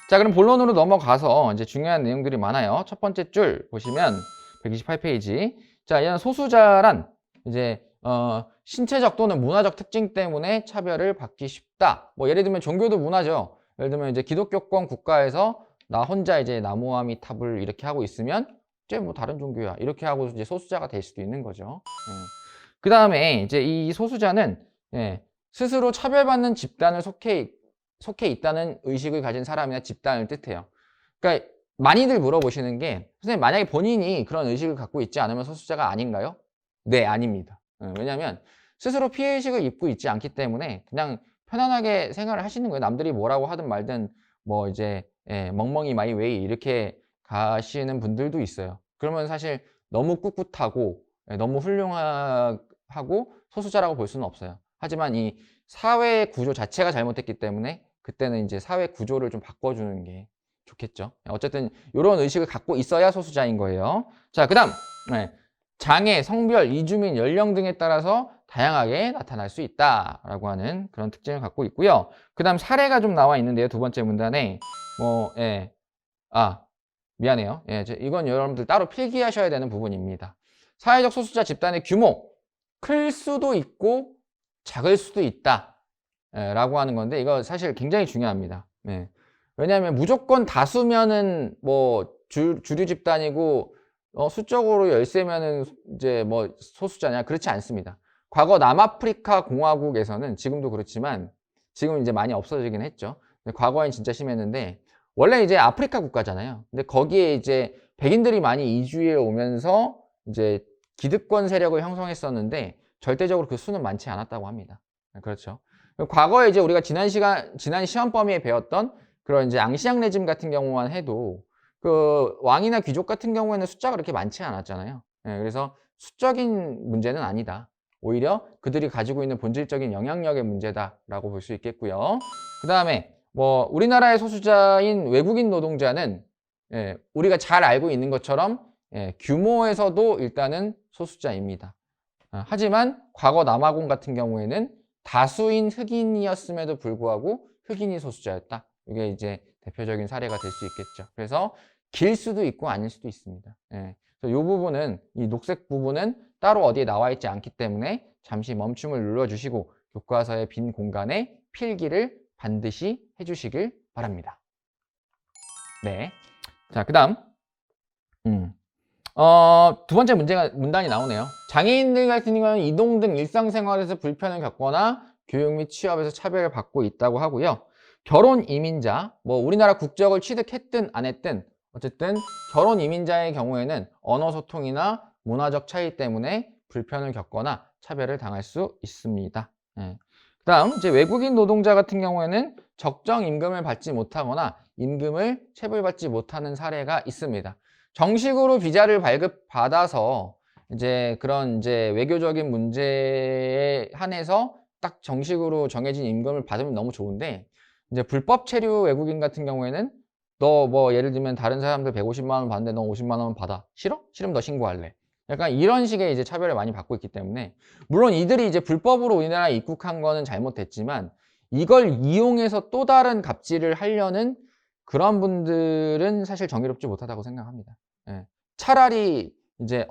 자, 그럼 본론으로 넘어가서 이제 중요한 내용들이 많아요. 첫 번째 줄 보시면 128페이지. 자, 이런 소수자란 이제 신체적 또는 문화적 특징 때문에 차별을 받기 쉽다. 뭐 예를 들면 종교도 문화죠. 예를 들면 이제 기독교권 국가에서 나 혼자 이제 나무아미 탑을 이렇게 하고 있으면 이제 뭐 다른 종교야. 이렇게 하고 이제 소수자가 될 수도 있는 거죠. 그 다음에 이제 이 소수자는 스스로 차별받는 집단을 속해 있다는 의식을 가진 사람이나 집단을 뜻해요. 그러니까 많이들 물어보시는 게 선생님 만약에 본인이 그런 의식을 갖고 있지 않으면 소수자가 아닌가요? 네, 아닙니다. 왜냐하면 스스로 피해의식을 입고 있지 않기 때문에 그냥 편안하게 생활을 하시는 거예요. 남들이 뭐라고 하든 말든 뭐 이제 멍멍이 마이 웨이 이렇게 가시는 분들도 있어요. 그러면 사실 너무 꿋꿋하고 너무 훌륭하고 소수자라고 볼 수는 없어요. 하지만 이 사회 구조 자체가 잘못됐기 때문에 그때는 이제 사회 구조를 좀 바꿔주는 게 좋겠죠. 어쨌든 이런 의식을 갖고 있어야 소수자인 거예요. 자, 그다음 장애, 성별, 이주민, 연령 등에 따라서 다양하게 나타날 수 있다라고 하는 그런 특징을 갖고 있고요. 그다음 사례가 좀 나와 있는데요. 두 번째 문단에 미안해요. 이건 여러분들 따로 필기하셔야 되는 부분입니다. 사회적 소수자 집단의 규모 클 수도 있고 작을 수도 있다 라고 하는 건데, 이거 사실 굉장히 중요합니다. 네. 왜냐하면 무조건 다수면은 뭐 주류 집단이고 수적으로 열세면은 이제 뭐 소수자냐, 그렇지 않습니다. 과거 남아프리카 공화국에서는, 지금도 그렇지만 지금 이제 많이 없어지긴 했죠. 근데 과거엔 진짜 심했는데, 원래 이제 아프리카 국가잖아요. 근데 거기에 이제 백인들이 많이 이주해 오면서 이제 기득권 세력을 형성했었는데 절대적으로 그 수는 많지 않았다고 합니다. 그렇죠. 과거에 이제 우리가 지난 시험 범위에 배웠던 그런 이제 앙시앙 레짐 같은 경우만 해도 그 왕이나 귀족 같은 경우에는 숫자가 그렇게 많지 않았잖아요. 그래서 수적인 문제는 아니다. 오히려 그들이 가지고 있는 본질적인 영향력의 문제다라고 볼 수 있겠고요. 그 다음에 뭐 우리나라의 소수자인 외국인 노동자는 우리가 잘 알고 있는 것처럼 규모에서도 일단은 소수자입니다. 하지만 과거 남아공 같은 경우에는 다수인 흑인이었음에도 불구하고 흑인이 소수자였다. 이게 이제 대표적인 사례가 될 수 있겠죠. 그래서 길 수도 있고 아닐 수도 있습니다. 그래서 이 부분은, 이 녹색 부분은 따로 어디에 나와 있지 않기 때문에 잠시 멈춤을 눌러주시고 교과서의 빈 공간에 필기를 반드시 해주시길 바랍니다. 네. 자, 그 다음. 두 번째 문단이 나오네요. 장애인들 같은 경우는 이동 등 일상생활에서 불편을 겪거나 교육 및 취업에서 차별을 받고 있다고 하고요. 결혼 이민자, 뭐 우리나라 국적을 취득했든 안 했든 어쨌든 결혼 이민자의 경우에는 언어 소통이나 문화적 차이 때문에 불편을 겪거나 차별을 당할 수 있습니다. 그다음 이제 외국인 노동자 같은 경우에는 적정 임금을 받지 못하거나 임금을 체불받지 못하는 사례가 있습니다. 정식으로 비자를 발급받아서 이제 그런 이제 외교적인 문제에 한해서 딱 정식으로 정해진 임금을 받으면 너무 좋은데, 이제 불법 체류 외국인 같은 경우에는 너 뭐 예를 들면 다른 사람들 150만 원 받는데 너 50만 원 받아. 싫어? 싫으면 너 신고할래. 약간 이런 식의 이제 차별을 많이 받고 있기 때문에, 물론 이들이 이제 불법으로 우리나라에 입국한 거는 잘못됐지만 이걸 이용해서 또 다른 갑질을 하려는 그런 분들은 사실 정의롭지 못하다고 생각합니다. 차라리 이제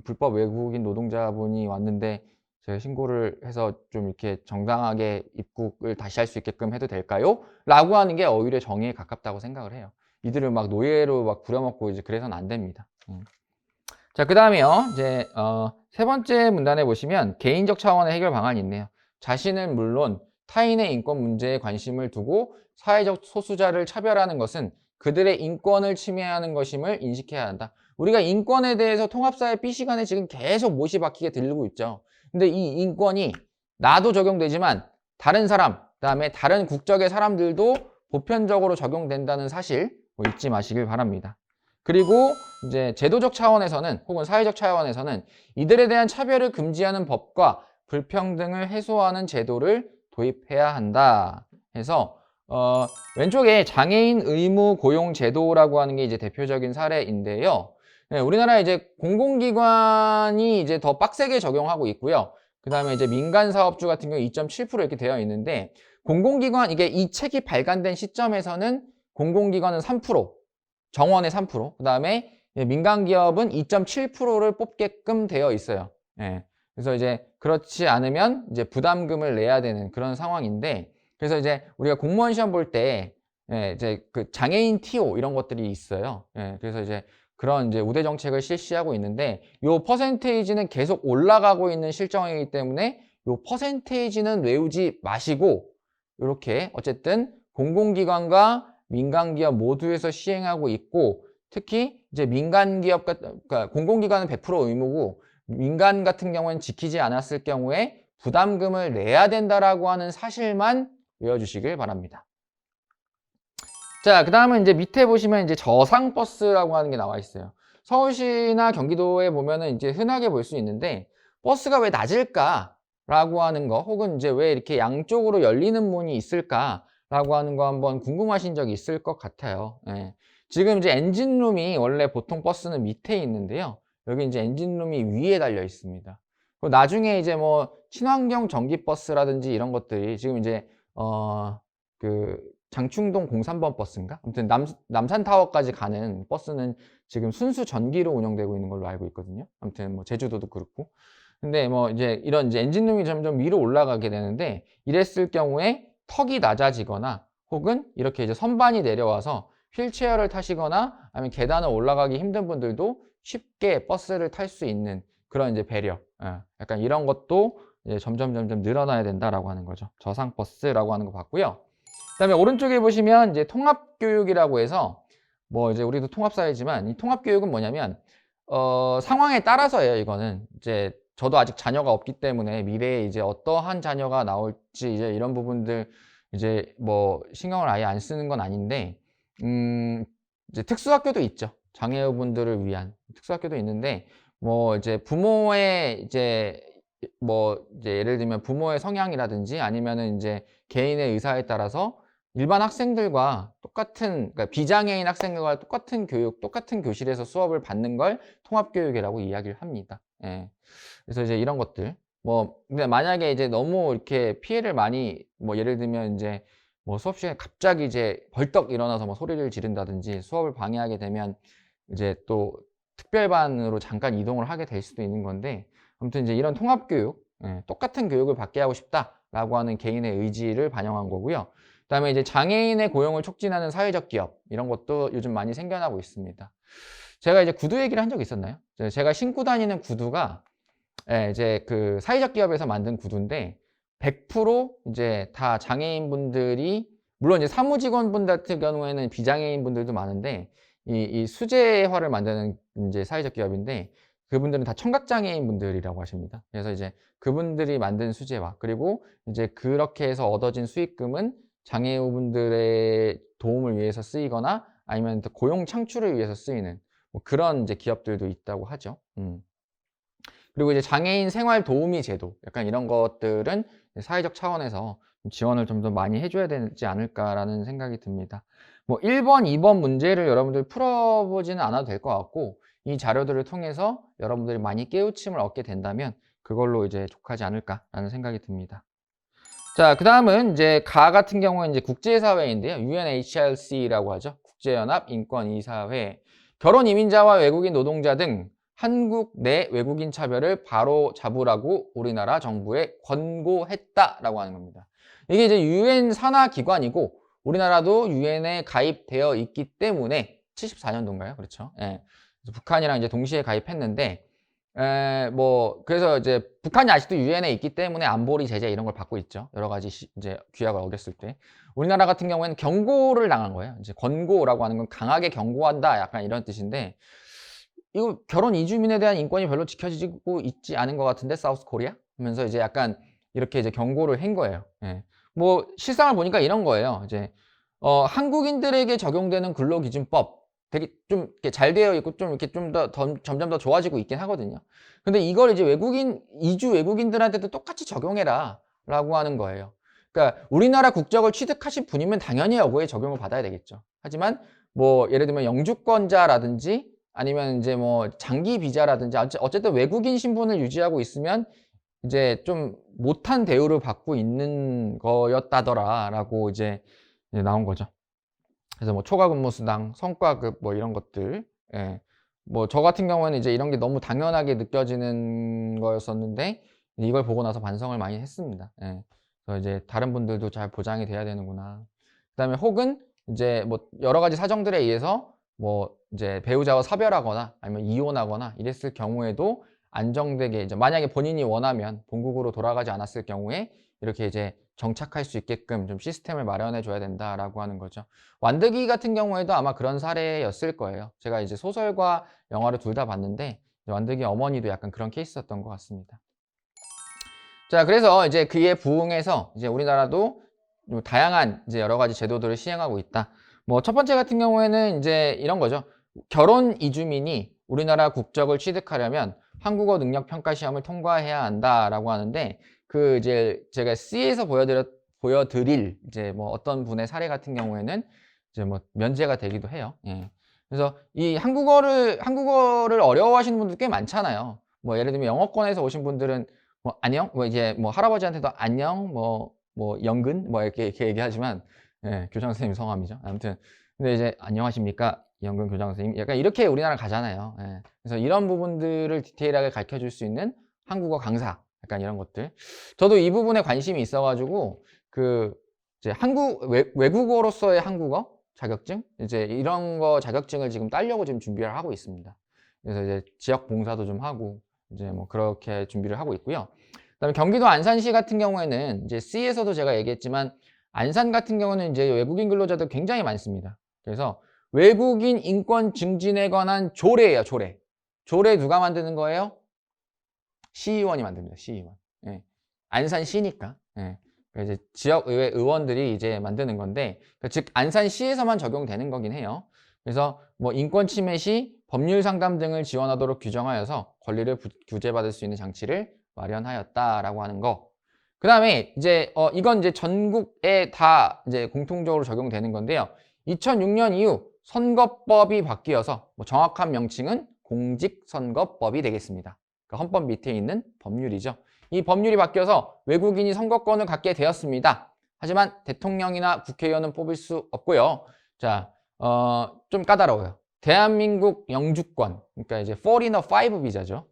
불법 외국인 노동자분이 왔는데 제가 신고를 해서 좀 이렇게 정당하게 입국을 다시 할 수 있게끔 해도 될까요? 라고 하는 게 오히려 정의에 가깝다고 생각을 해요. 이들을 막 노예로 막 부려먹고 이제 그래서는 안 됩니다. 자, 그 다음에요. 이제 세 번째 문단에 보시면 개인적 차원의 해결 방안이 있네요. 자신은 물론 타인의 인권 문제에 관심을 두고 사회적 소수자를 차별하는 것은 그들의 인권을 침해하는 것임을 인식해야 한다. 우리가 인권에 대해서 통합사회 B 시간에 지금 계속 못이 박히게 들리고 있죠. 근데 이 인권이 나도 적용되지만 다른 사람, 그다음에 다른 국적의 사람들도 보편적으로 적용된다는 사실 잊지 마시길 바랍니다. 그리고 이제 제도적 차원에서는 혹은 사회적 차원에서는 이들에 대한 차별을 금지하는 법과 불평등을 해소하는 제도를 도입해야 한다. 해서 왼쪽에 장애인 의무 고용 제도라고 하는 게 이제 대표적인 사례인데요. 우리나라 이제 공공기관이 이제 더 빡세게 적용하고 있고요. 그 다음에 이제 민간 사업주 같은 경우 2.7% 이렇게 되어 있는데, 공공기관, 이게 이 책이 발간된 시점에서는 공공기관은 3%, 정원의 3%, 그 다음에 민간 기업은 2.7%를 뽑게끔 되어 있어요. 그래서 이제 그렇지 않으면 이제 부담금을 내야 되는 그런 상황인데, 그래서 이제 우리가 공무원 시험 볼 때 이제 그 장애인 TO 이런 것들이 있어요. 그래서 이제 그런 이제 우대 정책을 실시하고 있는데, 요 퍼센테이지는 계속 올라가고 있는 실정이기 때문에 요 퍼센테이지는 외우지 마시고, 이렇게 어쨌든 공공기관과 민간기업 모두에서 시행하고 있고, 특히 이제 민간기업 그러니까 공공기관은 100% 의무고 민간 같은 경우는 지키지 않았을 경우에 부담금을 내야 된다라고 하는 사실만 외워주시길 바랍니다. 자, 그 다음은 이제 밑에 보시면 이제 저상버스라고 하는 게 나와 있어요. 서울시나 경기도에 보면은 이제 흔하게 볼 수 있는데, 버스가 왜 낮을까라고 하는 거, 혹은 이제 왜 이렇게 양쪽으로 열리는 문이 있을까라고 하는 거 한번 궁금하신 적이 있을 것 같아요. 지금 이제 엔진룸이 원래 보통 버스는 밑에 있는데요. 여기 이제 엔진룸이 위에 달려 있습니다. 그리고 나중에 이제 뭐 친환경 전기버스라든지 이런 것들이 지금 이제 그 장충동 03번 버스인가? 아무튼 남산타워까지 가는 버스는 지금 순수 전기로 운영되고 있는 걸로 알고 있거든요. 아무튼 뭐 제주도도 그렇고. 근데 뭐 이제 이런 이제 엔진룸이 점점 위로 올라가게 되는데 이랬을 경우에 턱이 낮아지거나 혹은 이렇게 이제 선반이 내려와서 휠체어를 타시거나 아니면 계단을 올라가기 힘든 분들도 쉽게 버스를 탈 수 있는 그런 이제 배려, 약간 이런 것도 이제 점점 늘어나야 된다라고 하는 거죠. 저상 버스라고 하는 거 봤고요. 그다음에 오른쪽에 보시면 이제 통합 교육이라고 해서 뭐 이제 우리도 통합 사회지만 이 통합 교육은 뭐냐면 상황에 따라서예요. 이거는 이제 저도 아직 자녀가 없기 때문에 미래에 이제 어떠한 자녀가 나올지 이제 이런 부분들 이제 뭐 신경을 아예 안 쓰는 건 아닌데 이제 특수학교도 있죠. 장애우분들을 위한 특수학교도 있는데 뭐 이제 부모의 이제 뭐 이제 예를 들면 부모의 성향이라든지 아니면은 이제 개인의 의사에 따라서 일반 학생들과 똑같은, 그러니까 비장애인 학생들과 똑같은 교육, 똑같은 교실에서 수업을 받는 걸 통합교육이라고 이야기를 합니다. 예. 그래서 이제 이런 것들. 뭐, 근데 만약에 이제 너무 이렇게 피해를 많이, 뭐 예를 들면 이제 뭐 수업 시간에 갑자기 이제 벌떡 일어나서 뭐 소리를 지른다든지 수업을 방해하게 되면 이제 또 특별반으로 잠깐 이동을 하게 될 수도 있는 건데 아무튼 이제 이런 통합교육, 똑같은 교육을 받게 하고 싶다라고 하는 개인의 의지를 반영한 거고요. 그다음에 이제 장애인의 고용을 촉진하는 사회적 기업 이런 것도 요즘 많이 생겨나고 있습니다. 제가 이제 구두 얘기를 한 적 있었나요? 제가 신고 다니는 구두가 이제 그 사회적 기업에서 만든 구두인데 100% 이제 다 장애인분들이 물론 이제 사무직원분들 같은 경우에는 비장애인분들도 많은데 이 수제화를 만드는 이제 사회적 기업인데 그분들은 다 청각장애인분들이라고 하십니다. 그래서 이제 그분들이 만든 수제화 그리고 이제 그렇게 해서 얻어진 수익금은 장애우분들의 도움을 위해서 쓰이거나 아니면 또 고용 창출을 위해서 쓰이는 뭐 그런 이제 기업들도 있다고 하죠. 그리고 이제 장애인 생활 도우미 제도 약간 이런 것들은 사회적 차원에서 지원을 좀 더 많이 해줘야 되지 않을까라는 생각이 듭니다. 뭐 1번, 2번 문제를 여러분들 풀어보지는 않아도 될 것 같고 이 자료들을 통해서 여러분들이 많이 깨우침을 얻게 된다면 그걸로 이제 족하지 않을까라는 생각이 듭니다. 자, 그 다음은 이제 가 같은 경우는 이제 국제사회인데요. UNHRC라고 하죠. 국제연합 인권이사회. 결혼 이민자와 외국인 노동자 등 한국 내 외국인 차별을 바로 잡으라고 우리나라 정부에 권고했다라고 하는 겁니다. 이게 이제 UN 산하 기관이고 우리나라도 UN에 가입되어 있기 때문에 74년도인가요? 그렇죠. 예. 북한이랑 이제 동시에 가입했는데 뭐 그래서 이제 북한이 아직도 유엔에 있기 때문에 안보리 제재 이런 걸 받고 있죠. 여러 가지 이제 규약을 어겼을 때 우리나라 같은 경우에는 경고를 당한 거예요. 이제 권고라고 하는 건 강하게 경고한다 약간 이런 뜻인데 이거 결혼 이주민에 대한 인권이 별로 지켜지고 있지 않은 것 같은데 사우스 코리아 하면서 이제 약간 이렇게 이제 경고를 한 거예요. 예. 뭐 실상을 보니까 이런 거예요. 이제 한국인들에게 적용되는 근로기준법 되게 좀 이렇게 잘 되어 있고 좀 이렇게 좀 더 점점 더 좋아지고 있긴 하거든요. 근데 이걸 이제 이주 외국인들한테도 똑같이 적용해라 라고 하는 거예요. 그러니까 우리나라 국적을 취득하신 분이면 당연히 여기에 적용을 받아야 되겠죠. 하지만 뭐 예를 들면 영주권자라든지 아니면 이제 뭐 장기 비자라든지 어쨌든 외국인 신분을 유지하고 있으면 이제 좀 못한 대우를 받고 있는 거였다더라라고 이제 나온 거죠. 그래서 뭐 초과 근무 수당, 성과급 뭐 이런 것들. 예. 뭐 저 같은 경우에는 이제 이런 게 너무 당연하게 느껴지는 거였었는데 이걸 보고 나서 반성을 많이 했습니다. 예. 그래서 이제 다른 분들도 잘 보장이 돼야 되는구나. 그다음에 혹은 이제 뭐 여러 가지 사정들에 의해서 뭐 이제 배우자와 사별하거나 아니면 이혼하거나 이랬을 경우에도 안정되게 이제 만약에 본인이 원하면 본국으로 돌아가지 않았을 경우에 이렇게 이제 정착할 수 있게끔 좀 시스템을 마련해 줘야 된다라고 하는 거죠. 완득이 같은 경우에도 아마 그런 사례였을 거예요. 제가 이제 소설과 영화를 둘 다 봤는데 완득이 어머니도 약간 그런 케이스였던 것 같습니다. 자, 그래서 이제 그에 부응해서 이제 우리나라도 다양한 이제 여러 가지 제도들을 시행하고 있다. 뭐 첫 번째 같은 경우에는 이제 이런 거죠. 결혼 이주민이 우리나라 국적을 취득하려면 한국어 능력 평가 시험을 통과해야 한다라고 하는데 그 이제 제가 C에서 보여드릴 이제 뭐 어떤 분의 사례 같은 경우에는 이제 뭐 면제가 되기도 해요. 예. 그래서 이 한국어를 어려워하시는 분들 꽤 많잖아요. 뭐 예를 들면 영어권에서 오신 분들은 뭐 안녕 뭐 이제 뭐 할아버지한테도 안녕 뭐 영근 뭐 이렇게 얘기하지만 예, 교장 선생님 성함이죠. 아무튼 근데 이제 안녕하십니까 영근 교장 선생님 약간 이렇게 우리나라 가잖아요. 예. 그래서 이런 부분들을 디테일하게 가르쳐 줄 수 있는 한국어 강사, 약간 이런 것들. 저도 이 부분에 관심이 있어가지고 이제 외국어로서의 한국어 자격증 이제 이런 거 자격증을 지금 따려고 지금 준비를 하고 있습니다. 그래서 이제 지역 봉사도 좀 하고 이제 뭐 그렇게 준비를 하고 있고요. 그다음에 경기도 안산시 같은 경우에는 이제 C에서도 제가 얘기했지만 안산 같은 경우는 이제 외국인 근로자들 굉장히 많습니다. 그래서 외국인 인권 증진에 관한 조례예요, 조례. 조례 누가 만드는 거예요? 시의원이 만듭니다, 시의원. 예. 안산시니까. 예. 이제 지역의회 의원들이 이제 만드는 건데, 즉 안산시에서만 적용되는 거긴 해요. 그래서 뭐 인권 침해 시 법률 상담 등을 지원하도록 규정하여서 권리를 규제받을 수 있는 장치를 마련하였다라고 하는 거. 그 다음에 이제 이건 이제 전국에 다 이제 공통적으로 적용되는 건데요. 2006년 이후 선거법이 바뀌어서 뭐 정확한 명칭은 공직선거법이 되겠습니다. 그러니까 헌법 밑에 있는 법률이죠. 이 법률이 바뀌어서 외국인이 선거권을 갖게 되었습니다. 하지만 대통령이나 국회의원은 뽑을 수 없고요. 자, 좀 까다로워요. 대한민국 영주권, 그러니까 이제 Foreigner 5 비자죠.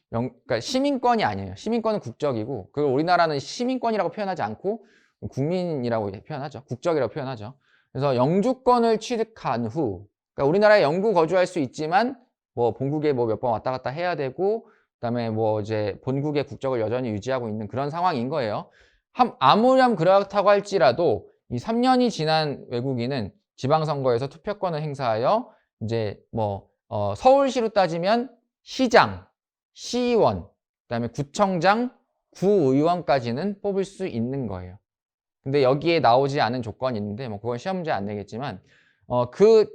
그러니까 시민권이 아니에요. 시민권은 국적이고, 그리고 우리나라는 시민권이라고 표현하지 않고 국민이라고 표현하죠. 국적이라고 표현하죠. 그래서 영주권을 취득한 후, 그러니까 우리나라에 영구 거주할 수 있지만 뭐 본국에 뭐 몇 번 왔다 갔다 해야 되고, 그다음에 뭐 이제 본국의 국적을 여전히 유지하고 있는 그런 상황인 거예요. 아무렴 그렇다고 할지라도 이 3년이 지난 외국인은 지방선거에서 투표권을 행사하여 이제 뭐 서울시로 따지면 시장, 시의원, 그다음에 구청장, 구의원까지는 뽑을 수 있는 거예요. 근데 여기에 나오지 않은 조건이 있는데 뭐 그건 시험 문제 안 내겠지만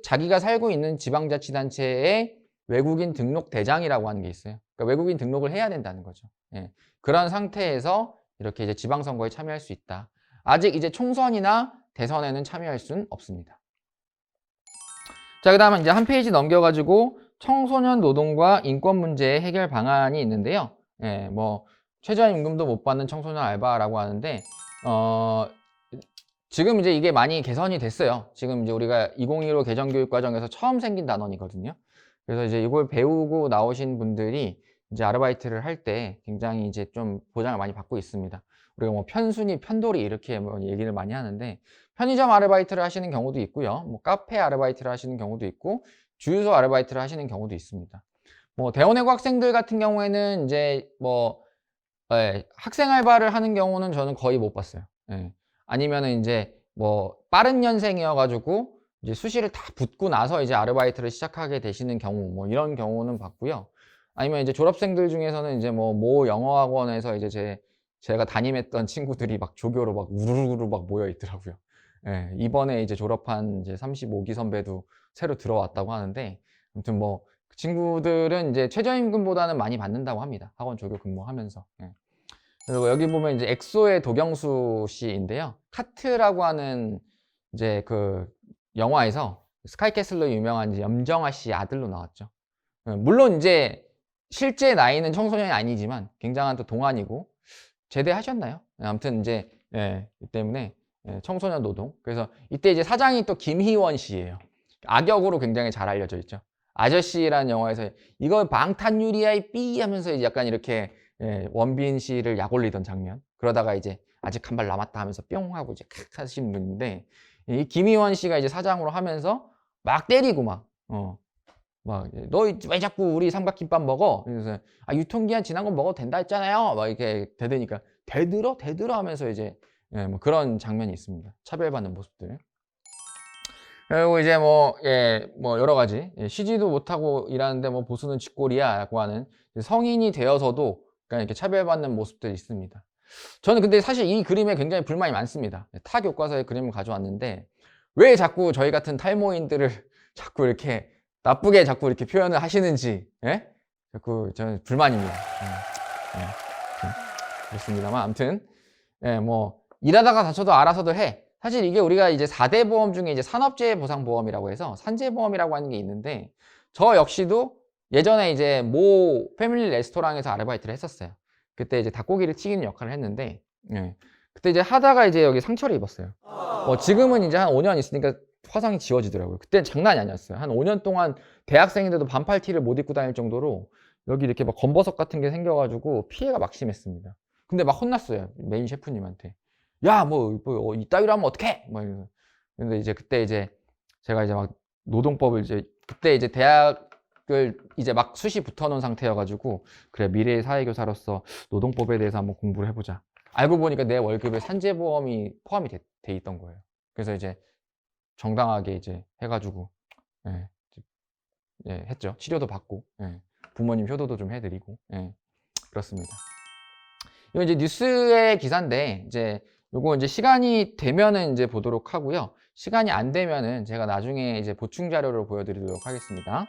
자기가 살고 있는 지방자치단체의 외국인 등록 대장이라고 하는 게 있어요. 그러니까 외국인 등록을 해야 된다는 거죠. 예. 그런 상태에서 이렇게 이제 지방선거에 참여할 수 있다. 아직 이제 총선이나 대선에는 참여할 수는 없습니다. 자, 그 다음은 이제 한 페이지 넘겨가지고 청소년 노동과 인권 문제의 해결 방안이 있는데요. 예, 뭐 최저임금도 못 받는 청소년 알바라고 하는데 지금 이제 이게 많이 개선이 됐어요. 지금 이제 우리가 2015 개정교육과정에서 처음 생긴 단원이거든요. 그래서 이제 이걸 배우고 나오신 분들이 이제 아르바이트를 할 때 굉장히 이제 좀 보장을 많이 받고 있습니다. 우리가 뭐 편순위, 편돌이 이렇게 뭐 얘기를 많이 하는데 편의점 아르바이트를 하시는 경우도 있고요. 뭐 카페 아르바이트를 하시는 경우도 있고 주유소 아르바이트를 하시는 경우도 있습니다. 뭐 대원외고 학생들 같은 경우에는 이제 뭐 학생 알바를 하는 경우는 저는 거의 못 봤어요. 예. 아니면은 이제 뭐 빠른 년생이어가지고 이제 수시를 다 붙고 나서 이제 아르바이트를 시작하게 되시는 경우, 뭐 이런 경우는 봤고요. 아니면 이제 졸업생들 중에서는 이제 모 영어학원에서 이제 제가 담임했던 친구들이 막 조교로 막 우르르 막 모여 있더라고요. 예, 이번에 이제 졸업한 이제 35기 선배도 새로 들어왔다고 하는데, 아무튼 뭐 그 친구들은 이제 최저임금보다는 많이 받는다고 합니다. 학원 조교 근무하면서. 예. 그리고 여기 보면 이제 엑소의 도경수 씨인데요. 카트라고 하는 이제 그 영화에서 스카이캐슬로 유명한 이제 염정아 씨 아들로 나왔죠. 물론 이제 실제 나이는 청소년이 아니지만 굉장한 또 동안이고 제대하셨나요? 아무튼 이제 이 때문에 청소년 노동. 그래서 이때 이제 사장이 또 김희원 씨예요. 악역으로 굉장히 잘 알려져 있죠. 아저씨라는 영화에서 이거 방탄유리야 이 삐 하면서 이제 약간 이렇게 원빈 씨를 약 올리던 장면. 그러다가 이제 아직 한 발 남았다 하면서 뿅 하고 이제 칵 하시는 분인데 이 김희원 씨가 이제 사장으로 하면서 막 때리고 막 너 왜 자꾸 우리 삼각김밥 먹어? 그래서 유통기한 지난 건 먹어도 된다 했잖아요. 막 이렇게 대드니까 대들어 하면서 이제 뭐 그런 장면이 있습니다. 차별받는 모습들. 그리고 이제 뭐 여러 가지 쉬지도 못하고 일하는데 뭐 보수는 쥐꼬리야라고 하는 성인이 되어서도 그냥 이렇게 차별받는 모습들이 있습니다. 저는 근데 사실 이 그림에 굉장히 불만이 많습니다. 타 교과서의 그림을 가져왔는데 왜 자꾸 저희 같은 탈모인들을 자꾸 이렇게 나쁘게 자꾸 이렇게 표현을 하시는지 자꾸 저는 불만입니다. 그렇습니다만 아무튼 뭐 일하다가 다쳐도 알아서들 해. 사실 이게 우리가 이제 4대 보험 중에 이제 산업재해 보상보험이라고 해서 산재보험이라고 하는 게 있는데 저 역시도 예전에 이제 모 패밀리 레스토랑에서 아르바이트를 했었어요. 그때 이제 닭고기를 튀기는 역할을 했는데 그때 이제 하다가 이제 여기 상처를 입었어요. 지금은 이제 한 5년 있으니까 화상이 지워지더라고요. 그때는 장난이 아니었어요. 한 5년 동안 대학생인데도 반팔티를 못 입고 다닐 정도로 여기 이렇게 막 검버섯 같은 게 생겨가지고 피해가 막 심했습니다. 근데 막 혼났어요. 메인 셰프님한테. 야, 이따위로 하면 어떡해! 막 이러면서. 근데 이제 그때 이제 제가 이제 막 노동법을 이제 그때 이제 대학을 이제 막 숱이 붙어 놓은 상태여가지고 그래, 미래의 사회교사로서 노동법에 대해서 한번 공부를 해보자. 알고 보니까 내 월급에 산재보험이 포함이 돼 있던 거예요. 그래서 이제 정당하게 이제 해가지고 예, 했죠. 치료도 받고 부모님 효도도 좀 해드리고 그렇습니다. 이거 이제 뉴스의 기사인데 이제 요거 이제 시간이 되면은 이제 보도록 하고요. 시간이 안 되면은 제가 나중에 이제 보충 자료를 보여드리도록 하겠습니다.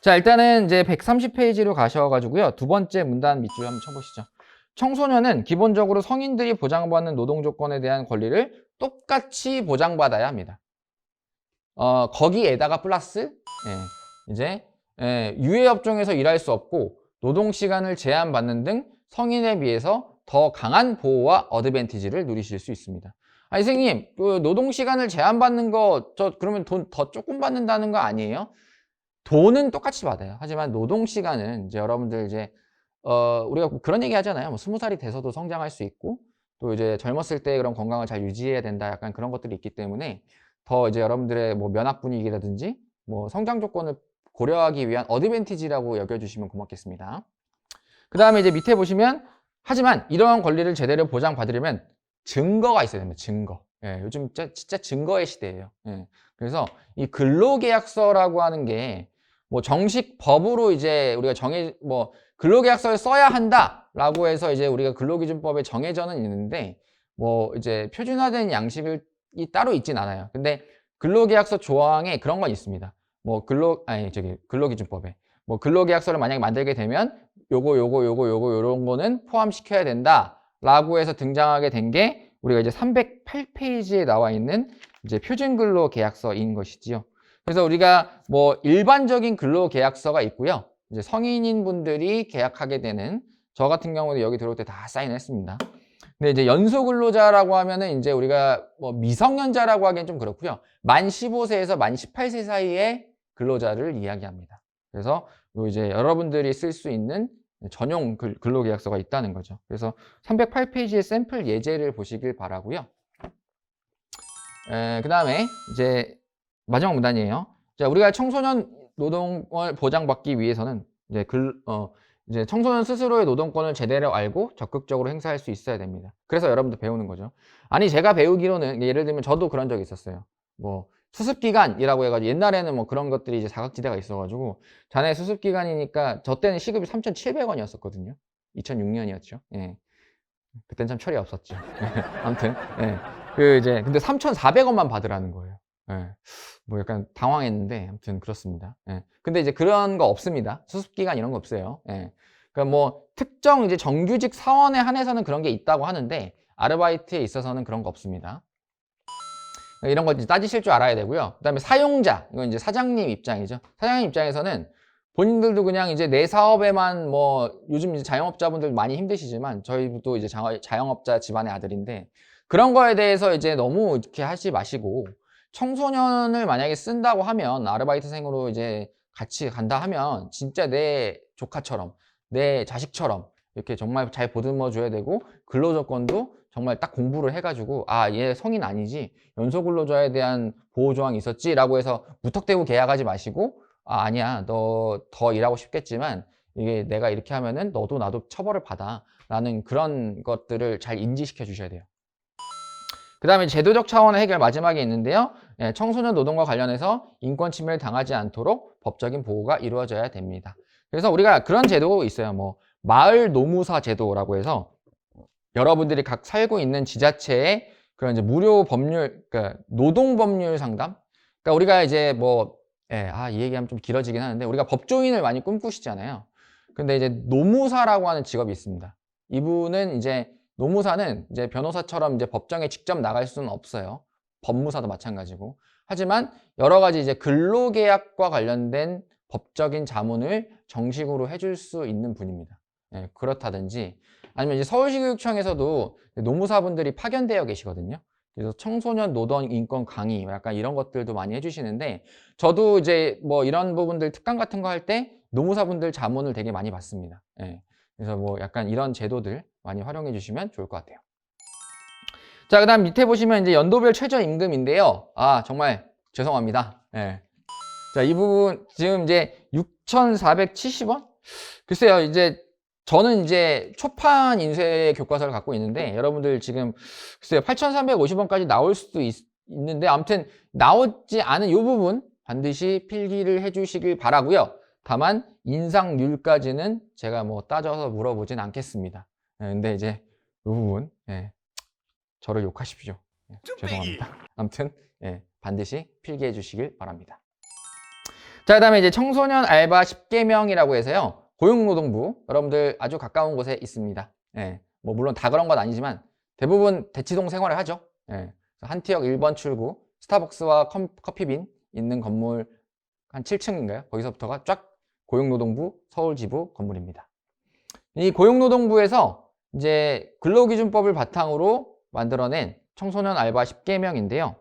자, 일단은 이제 130페이지로 가셔가지고요. 두 번째 문단 밑줄 한번 쳐보시죠. 청소년은 기본적으로 성인들이 보장받는 노동 조건에 대한 권리를 똑같이 보장받아야 합니다. 거기에다가 플러스 이제 유해업종에서 일할 수 없고 노동시간을 제한받는 등 성인에 비해서 더 강한 보호와 어드밴티지를 누리실 수 있습니다. 아니, 선생님, 그 노동시간을 제한받는 거, 그러면 돈 더 조금 받는다는 거 아니에요? 돈은 똑같이 받아요. 하지만 노동시간은 이제 여러분들 이제, 우리가 그런 얘기 하잖아요. 뭐 20살이 돼서도 성장할 수 있고, 또 이제 젊었을 때 그런 건강을 잘 유지해야 된다. 약간 그런 것들이 있기 때문에 더 이제 여러분들의 뭐 면학 분위기라든지 뭐 성장 조건을 고려하기 위한 어드밴티지라고 여겨주시면 고맙겠습니다. 그 다음에 이제 밑에 보시면 하지만 이러한 권리를 제대로 보장받으려면 증거가 있어야 됩니다. 증거. 요즘 진짜 증거의 시대예요. 그래서 이 근로계약서라고 하는 게 뭐 정식 법으로 이제 우리가 근로계약서를 써야 한다라고 해서 이제 우리가 근로기준법에 정해져는 있는데 뭐 이제 표준화된 양식이 따로 있진 않아요. 근데 근로계약서 조항에 그런 건 있습니다. 근로기준법에 뭐 근로계약서를 만약에 만들게 되면 요런 거는 포함시켜야 된다라고 해서 등장하게 된 게 우리가 이제 308페이지에 나와 있는 이제 표준근로계약서인 것이지요. 그래서 우리가 뭐 일반적인 근로계약서가 있고요. 이제 성인인 분들이 계약하게 되는 저 같은 경우는 여기 들어올 때 다 사인했습니다. 근데 이제 연소근로자라고 하면은 이제 우리가 뭐 미성년자라고 하기엔 좀 그렇고요. 만 15세에서 만 18세 사이의 근로자를 이야기합니다. 그래서 이제 여러분들이 쓸 수 있는 전용 근로계약서가 있다는 거죠. 그래서 308페이지의 샘플 예제를 보시길 바라고요. 그 다음에 이제 마지막 문단이에요. 자, 우리가 청소년 노동을 보장받기 위해서는 이제 청소년 스스로의 노동권을 제대로 알고 적극적으로 행사할 수 있어야 됩니다. 그래서 여러분들 배우는 거죠. 아니, 제가 배우기로는 예를 들면 저도 그런 적이 있었어요. 뭐 수습기간이라고 해가지고 옛날에는 뭐 그런 것들이 이제 사각지대가 있어가지고 자네 수습기간이니까 저 때는 시급이 3,700원이었었거든요. 2006년이었죠. 그땐 참 철이 없었죠. 아무튼 근데 3,400원만 받으라는 거예요. 뭐 약간 당황했는데 아무튼 그렇습니다. 근데 이제 그런 거 없습니다. 수습기간 이런 거 없어요. 그러니까 뭐 특정 이제 정규직 사원에 한해서는 그런 게 있다고 하는데 아르바이트에 있어서는 그런 거 없습니다. 이런 거 이제 따지실 줄 알아야 되고요. 그 다음에 사용자, 이건 이제 사장님 입장이죠. 사장님 입장에서는 본인들도 그냥 이제 내 사업에만 뭐 요즘 이제 자영업자분들 많이 힘드시지만 저희도 이제 자영업자 집안의 아들인데 그런 거에 대해서 이제 너무 이렇게 하지 마시고 청소년을 만약에 쓴다고 하면 아르바이트생으로 이제 같이 간다 하면 진짜 내 조카처럼 내 자식처럼 이렇게 정말 잘 보듬어 줘야 되고 근로조건도 정말 딱 공부를 해가지고 얘 성인 아니지 연소근로자에 대한 보호조항이 있었지 라고 해서 무턱대고 계약하지 마시고 아니야 너 더 일하고 싶겠지만 이게 내가 이렇게 하면은 너도 나도 처벌을 받아 라는 그런 것들을 잘 인지시켜 주셔야 돼요. 그 다음에 제도적 차원의 해결 마지막에 있는데요. 청소년 노동과 관련해서 인권 침해를 당하지 않도록 법적인 보호가 이루어져야 됩니다. 그래서 우리가 그런 제도 있어요. 뭐 마을 노무사 제도라고 해서 여러분들이 각 살고 있는 지자체에 그런 이제 무료 법률, 그러니까 노동 법률 상담. 그러니까 우리가 이제 이 얘기하면 좀 길어지긴 하는데 우리가 법조인을 많이 꿈꾸시잖아요. 근데 이제 노무사라고 하는 직업이 있습니다. 이분은 이제 노무사는 이제 변호사처럼 이제 법정에 직접 나갈 수는 없어요. 법무사도 마찬가지고. 하지만 여러 가지 이제 근로계약과 관련된 법적인 자문을 정식으로 해줄 수 있는 분입니다. 그렇다든지 아니면 이제 서울시교육청에서도 노무사분들이 파견되어 계시거든요. 그래서 청소년 노동 인권 강의 약간 이런 것들도 많이 해주시는데 저도 이제 뭐 이런 부분들 특강 같은 거 할 때 노무사분들 자문을 되게 많이 받습니다. 예. 그래서 뭐 약간 이런 제도들 많이 활용해 주시면 좋을 것 같아요. 자, 그 다음 밑에 보시면 이제 연도별 최저임금인데요. 아, 정말 죄송합니다. 예. 자, 이 부분 지금 이제 6,470원? 글쎄요, 이제 저는 이제 초판 인쇄 교과서를 갖고 있는데 여러분들 지금 글쎄요, 8,350원까지 나올 수도 있는데 아무튼 나오지 않은 이 부분 반드시 필기를 해주시길 바라고요. 다만 인상률까지는 제가 뭐 따져서 물어보진 않겠습니다. 예, 근데 이제 이 부분 저를 욕하십시오. 죄송합니다. 아무튼 반드시 필기해 주시길 바랍니다. 자, 그 다음에 이제 청소년 알바 10개명이라고 해서요. 고용노동부 여러분들 아주 가까운 곳에 있습니다. 뭐 물론 다 그런 건 아니지만 대부분 대치동 생활을 하죠. 한티역 1번 출구 스타벅스와 커피빈 있는 건물 한 7층인가요? 거기서부터가 쫙 고용노동부 서울지부 건물입니다. 이 고용노동부에서 이제 근로기준법을 바탕으로 만들어낸 청소년 알바 10개명인데요.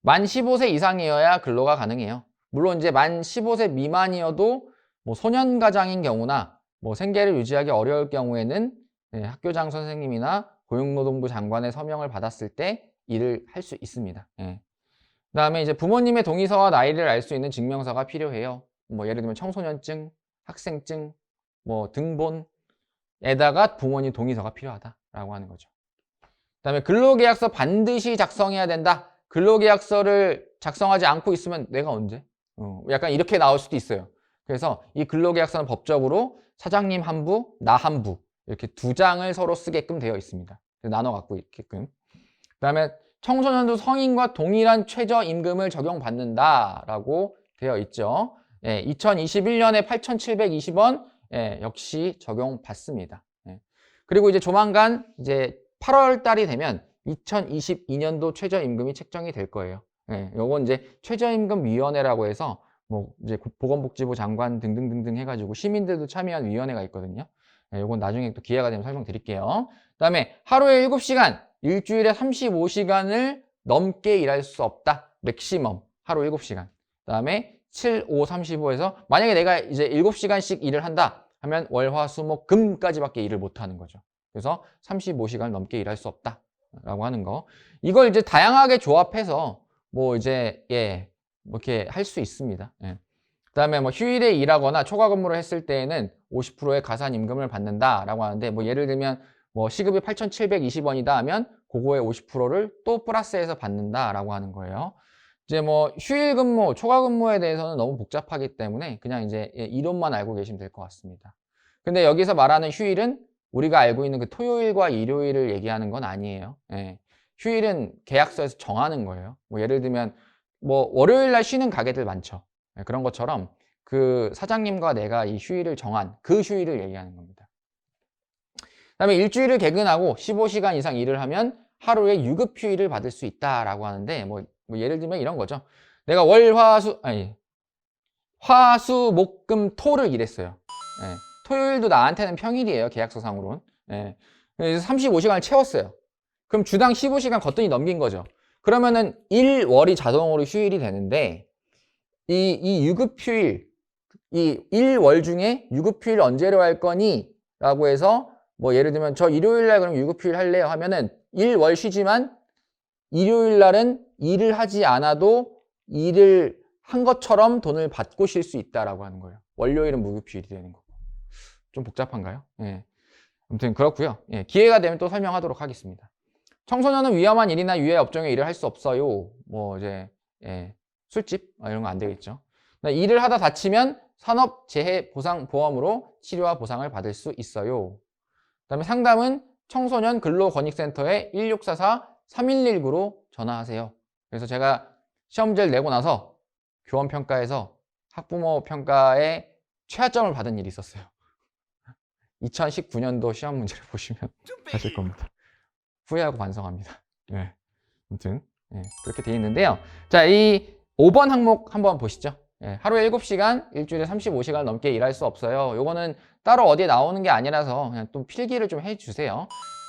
만 15세 이상이어야 근로가 가능해요. 물론 이제 만 15세 미만이어도 뭐 소년가장인 경우나 뭐 생계를 유지하기 어려울 경우에는 학교장 선생님이나 고용노동부 장관의 서명을 받았을 때 일을 할 수 있습니다. 그다음에 이제 부모님의 동의서와 나이를 알 수 있는 증명서가 필요해요. 뭐 예를 들면 청소년증, 학생증, 뭐 등본에다가 부모님 동의서가 필요하다라고 하는 거죠. 그다음에 근로계약서 반드시 작성해야 된다. 근로계약서를 작성하지 않고 있으면 내가 언제? 약간 이렇게 나올 수도 있어요. 그래서 이 근로계약서는 법적으로 사장님 한 부, 나 한 부 이렇게 두 장을 서로 쓰게끔 되어 있습니다. 나눠 갖고 있게끔. 그다음에 청소년도 성인과 동일한 최저임금을 적용받는다라고 되어 있죠. 2021년에 8,720원 역시 적용받습니다. 그리고 이제 조만간 이제 8월 달이 되면 2022년도 최저임금이 책정이 될 거예요. 요건 이제 최저임금위원회라고 해서 뭐 이제 보건복지부 장관 등등등등 해가지고 시민들도 참여한 위원회가 있거든요. 요건 나중에 또 기회가 되면 설명드릴게요. 그다음에 하루에 7시간, 일주일에 35시간을 넘게 일할 수 없다. 맥시멈 하루 7시간. 그다음에 7, 5, 35에서 만약에 내가 이제 7시간씩 일을 한다 하면 월, 화, 수, 목, 금까지밖에 일을 못 하는 거죠. 그래서 35시간 넘게 일할 수 없다. 라고 하는 거. 이걸 이제 다양하게 조합해서 뭐 이제 뭐 이렇게 할 수 있습니다. 그다음에 뭐 휴일에 일하거나 초과 근무를 했을 때에는 50%의 가산 임금을 받는다라고 하는데 뭐 예를 들면 뭐 시급이 8,720원이다 하면 그거의 50%를 또 플러스해서 받는다라고 하는 거예요. 이제 뭐 휴일 근무, 초과 근무에 대해서는 너무 복잡하기 때문에 그냥 이제 이론만 알고 계시면 될 것 같습니다. 근데 여기서 말하는 휴일은 우리가 알고 있는 그 토요일과 일요일을 얘기하는 건 아니에요. 휴일은 계약서에서 정하는 거예요. 뭐 예를 들면 뭐 월요일 날 쉬는 가게들 많죠. 그런 것처럼 그 사장님과 내가 이 휴일을 정한 그 휴일을 얘기하는 겁니다. 그다음에 일주일을 개근하고 15시간 이상 일을 하면 하루에 유급 휴일을 받을 수 있다라고 하는데 뭐 예를 들면 이런 거죠. 내가 화수, 목, 금, 토를 일했어요. 토요일도 나한테는 평일이에요. 계약서상으로는. 그래서 35시간을 채웠어요. 그럼 주당 15시간 거뜬히 넘긴 거죠. 그러면은 1월이 자동으로 휴일이 되는데 이 유급휴일, 이 1월 중에 유급휴일 언제로 할 거니? 라고 해서 뭐 예를 들면 저 일요일 날 그럼 유급휴일 할래요 하면은 1월 쉬지만 일요일 날은 일을 하지 않아도 일을 한 것처럼 돈을 받고 쉴 수 있다라고 하는 거예요. 월요일은 무급휴일이 되는 거고. 좀 복잡한가요? 아무튼 그렇고요. 기회가 되면 또 설명하도록 하겠습니다. 청소년은 위험한 일이나 유해 업종에 일을 할 수 없어요. 뭐 이제 술집 이런 거 안 되겠죠. 일을 하다 다치면 산업재해보상보험으로 치료와 보상을 받을 수 있어요. 그다음에 상담은 청소년 근로권익센터에 1644-3119로 전화하세요. 그래서 제가 시험지를 내고 나서 교원평가에서 학부모 평가에 최하점을 받은 일이 있었어요. 2019년도 시험 문제를 보시면 아실 겁니다. 후회하고 반성합니다. 아무튼 그렇게 되어 있는데요. 자, 이 5번 항목 한번 보시죠. 하루에 7시간, 일주일에 35시간 넘게 일할 수 없어요. 요거는 따로 어디에 나오는 게 아니라서 그냥 또 필기를 좀 해주세요.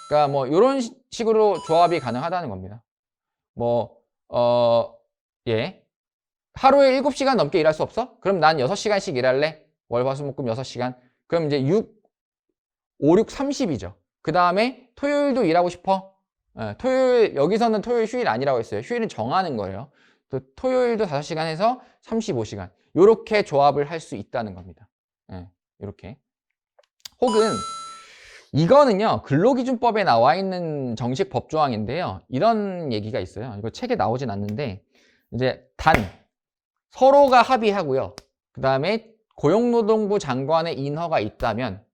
그러니까 뭐 이런 식으로 조합이 가능하다는 겁니다. 뭐 하루에 7시간 넘게 일할 수 없어? 그럼 난 6시간씩 일할래? 월, 화, 수, 목, 금 6시간. 그럼 이제 6, 5, 6, 30이죠. 그 다음에 토요일도 일하고 싶어? 토요일, 여기서는 토요일 휴일 아니라고 했어요. 휴일은 정하는 거예요. 또 토요일도 5시간 해서 35시간. 요렇게 조합을 할 수 있다는 겁니다. 이렇게. 혹은 이거는요, 근로기준법에 나와 있는 정식 법조항인데요. 이런 얘기가 있어요. 이거 책에 나오진 않는데, 이제 서로가 합의하고요. 그 다음에 고용노동부 장관의 인허가 있다면,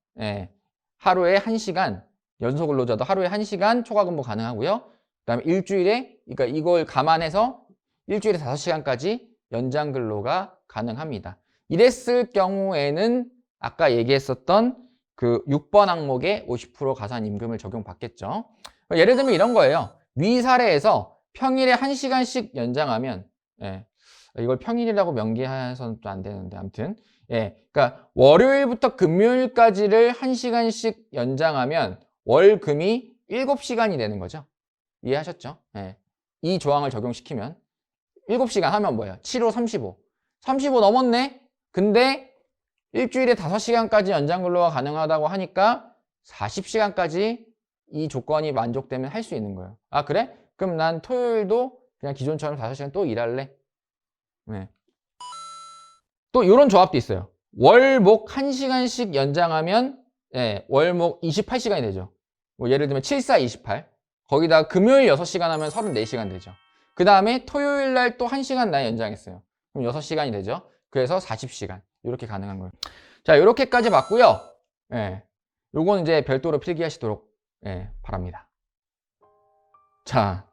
하루에 1시간, 연소근로자도 하루에 1시간 초과근무 가능하고요. 그 다음에 일주일에, 그러니까 이걸 감안해서 일주일에 5시간까지 연장 근로가 가능합니다. 이랬을 경우에는 아까 얘기했었던 그 6번 항목에 50% 가산임금을 적용받겠죠. 예를 들면 이런 거예요. 위 사례에서 평일에 1시간씩 연장하면, 이걸 평일이라고 명기해서는 또 안 되는데, 아무튼. 그러니까 월요일부터 금요일까지를 1시간씩 연장하면 월금이 7시간이 되는 거죠. 이해하셨죠? 이 조항을 적용시키면 7시간 하면 뭐예요? 7호 35. 35 넘었네? 근데 일주일에 5시간까지 연장 근로가 가능하다고 하니까 40시간까지 이 조건이 만족되면 할 수 있는 거예요. 아, 그래? 그럼 난 토요일도 그냥 기존처럼 5시간 또 일할래? 또 이런 조합도 있어요. 월목 1시간씩 연장하면 월목 28시간이 되죠. 뭐 예를 들면 7, 4, 28. 거기다 금요일 6시간 하면 34시간 되죠. 그 다음에 토요일 날 또 1시간 나 연장했어요. 그럼 6시간이 되죠. 그래서 40시간. 이렇게 가능한 거예요. 자, 이렇게까지 봤고요. 요건 이제 별도로 필기하시도록 바랍니다. 자,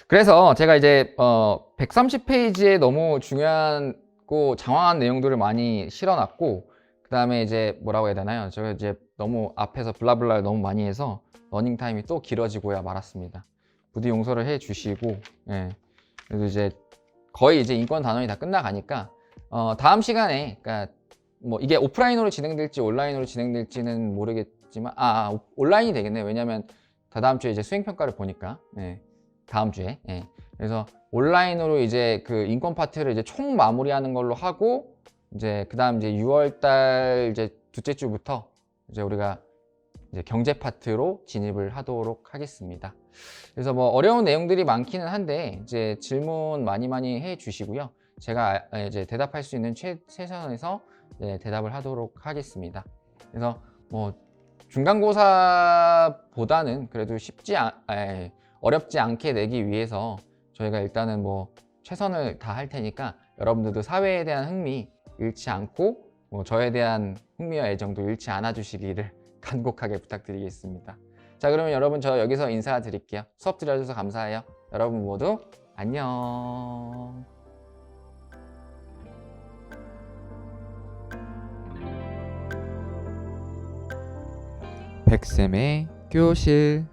그래서 제가 이제 130페이지에 너무 중요하고 장황한 내용들을 많이 실어놨고, 그 다음에 이제 뭐라고 해야 되나요? 제가 이제 너무 앞에서 블라블라를 너무 많이 해서 러닝 타임이 또 길어지고야 말았습니다. 부디 용서를 해 주시고, 그래도 이제 거의 이제 인권 단원이 다 끝나가니까 다음 시간에, 그러니까 뭐 이게 오프라인으로 진행될지 온라인으로 진행될지는 모르겠지만, 온라인이 되겠네요. 왜냐면 다다음 주에 이제 수행평가를 보니까, 다음 주에. 그래서 온라인으로 이제 그 인권 파트를 이제 총 마무리하는 걸로 하고, 이제 그다음 이제 6월달 이제 둘째 주부터 이제 우리가 이제 경제 파트로 진입을 하도록 하겠습니다. 그래서 뭐 어려운 내용들이 많기는 한데 이제 질문 많이 해 주시고요. 제가 이제 대답할 수 있는 최선에서 대답을 하도록 하겠습니다. 그래서 뭐 중간고사보다는 그래도 어렵지 않게 내기 위해서 저희가 일단은 뭐 최선을 다할 테니까 여러분들도 사회에 대한 흥미 잃지 않고 뭐 저에 대한 흥미와 애정도 잃지 않아 주시기를 간곡하게 부탁드리겠습니다. 자, 그러면 여러분 저 여기서 인사드릴게요. 수업 들어주셔서 감사해요. 여러분 모두 안녕. 백쌤의 교실.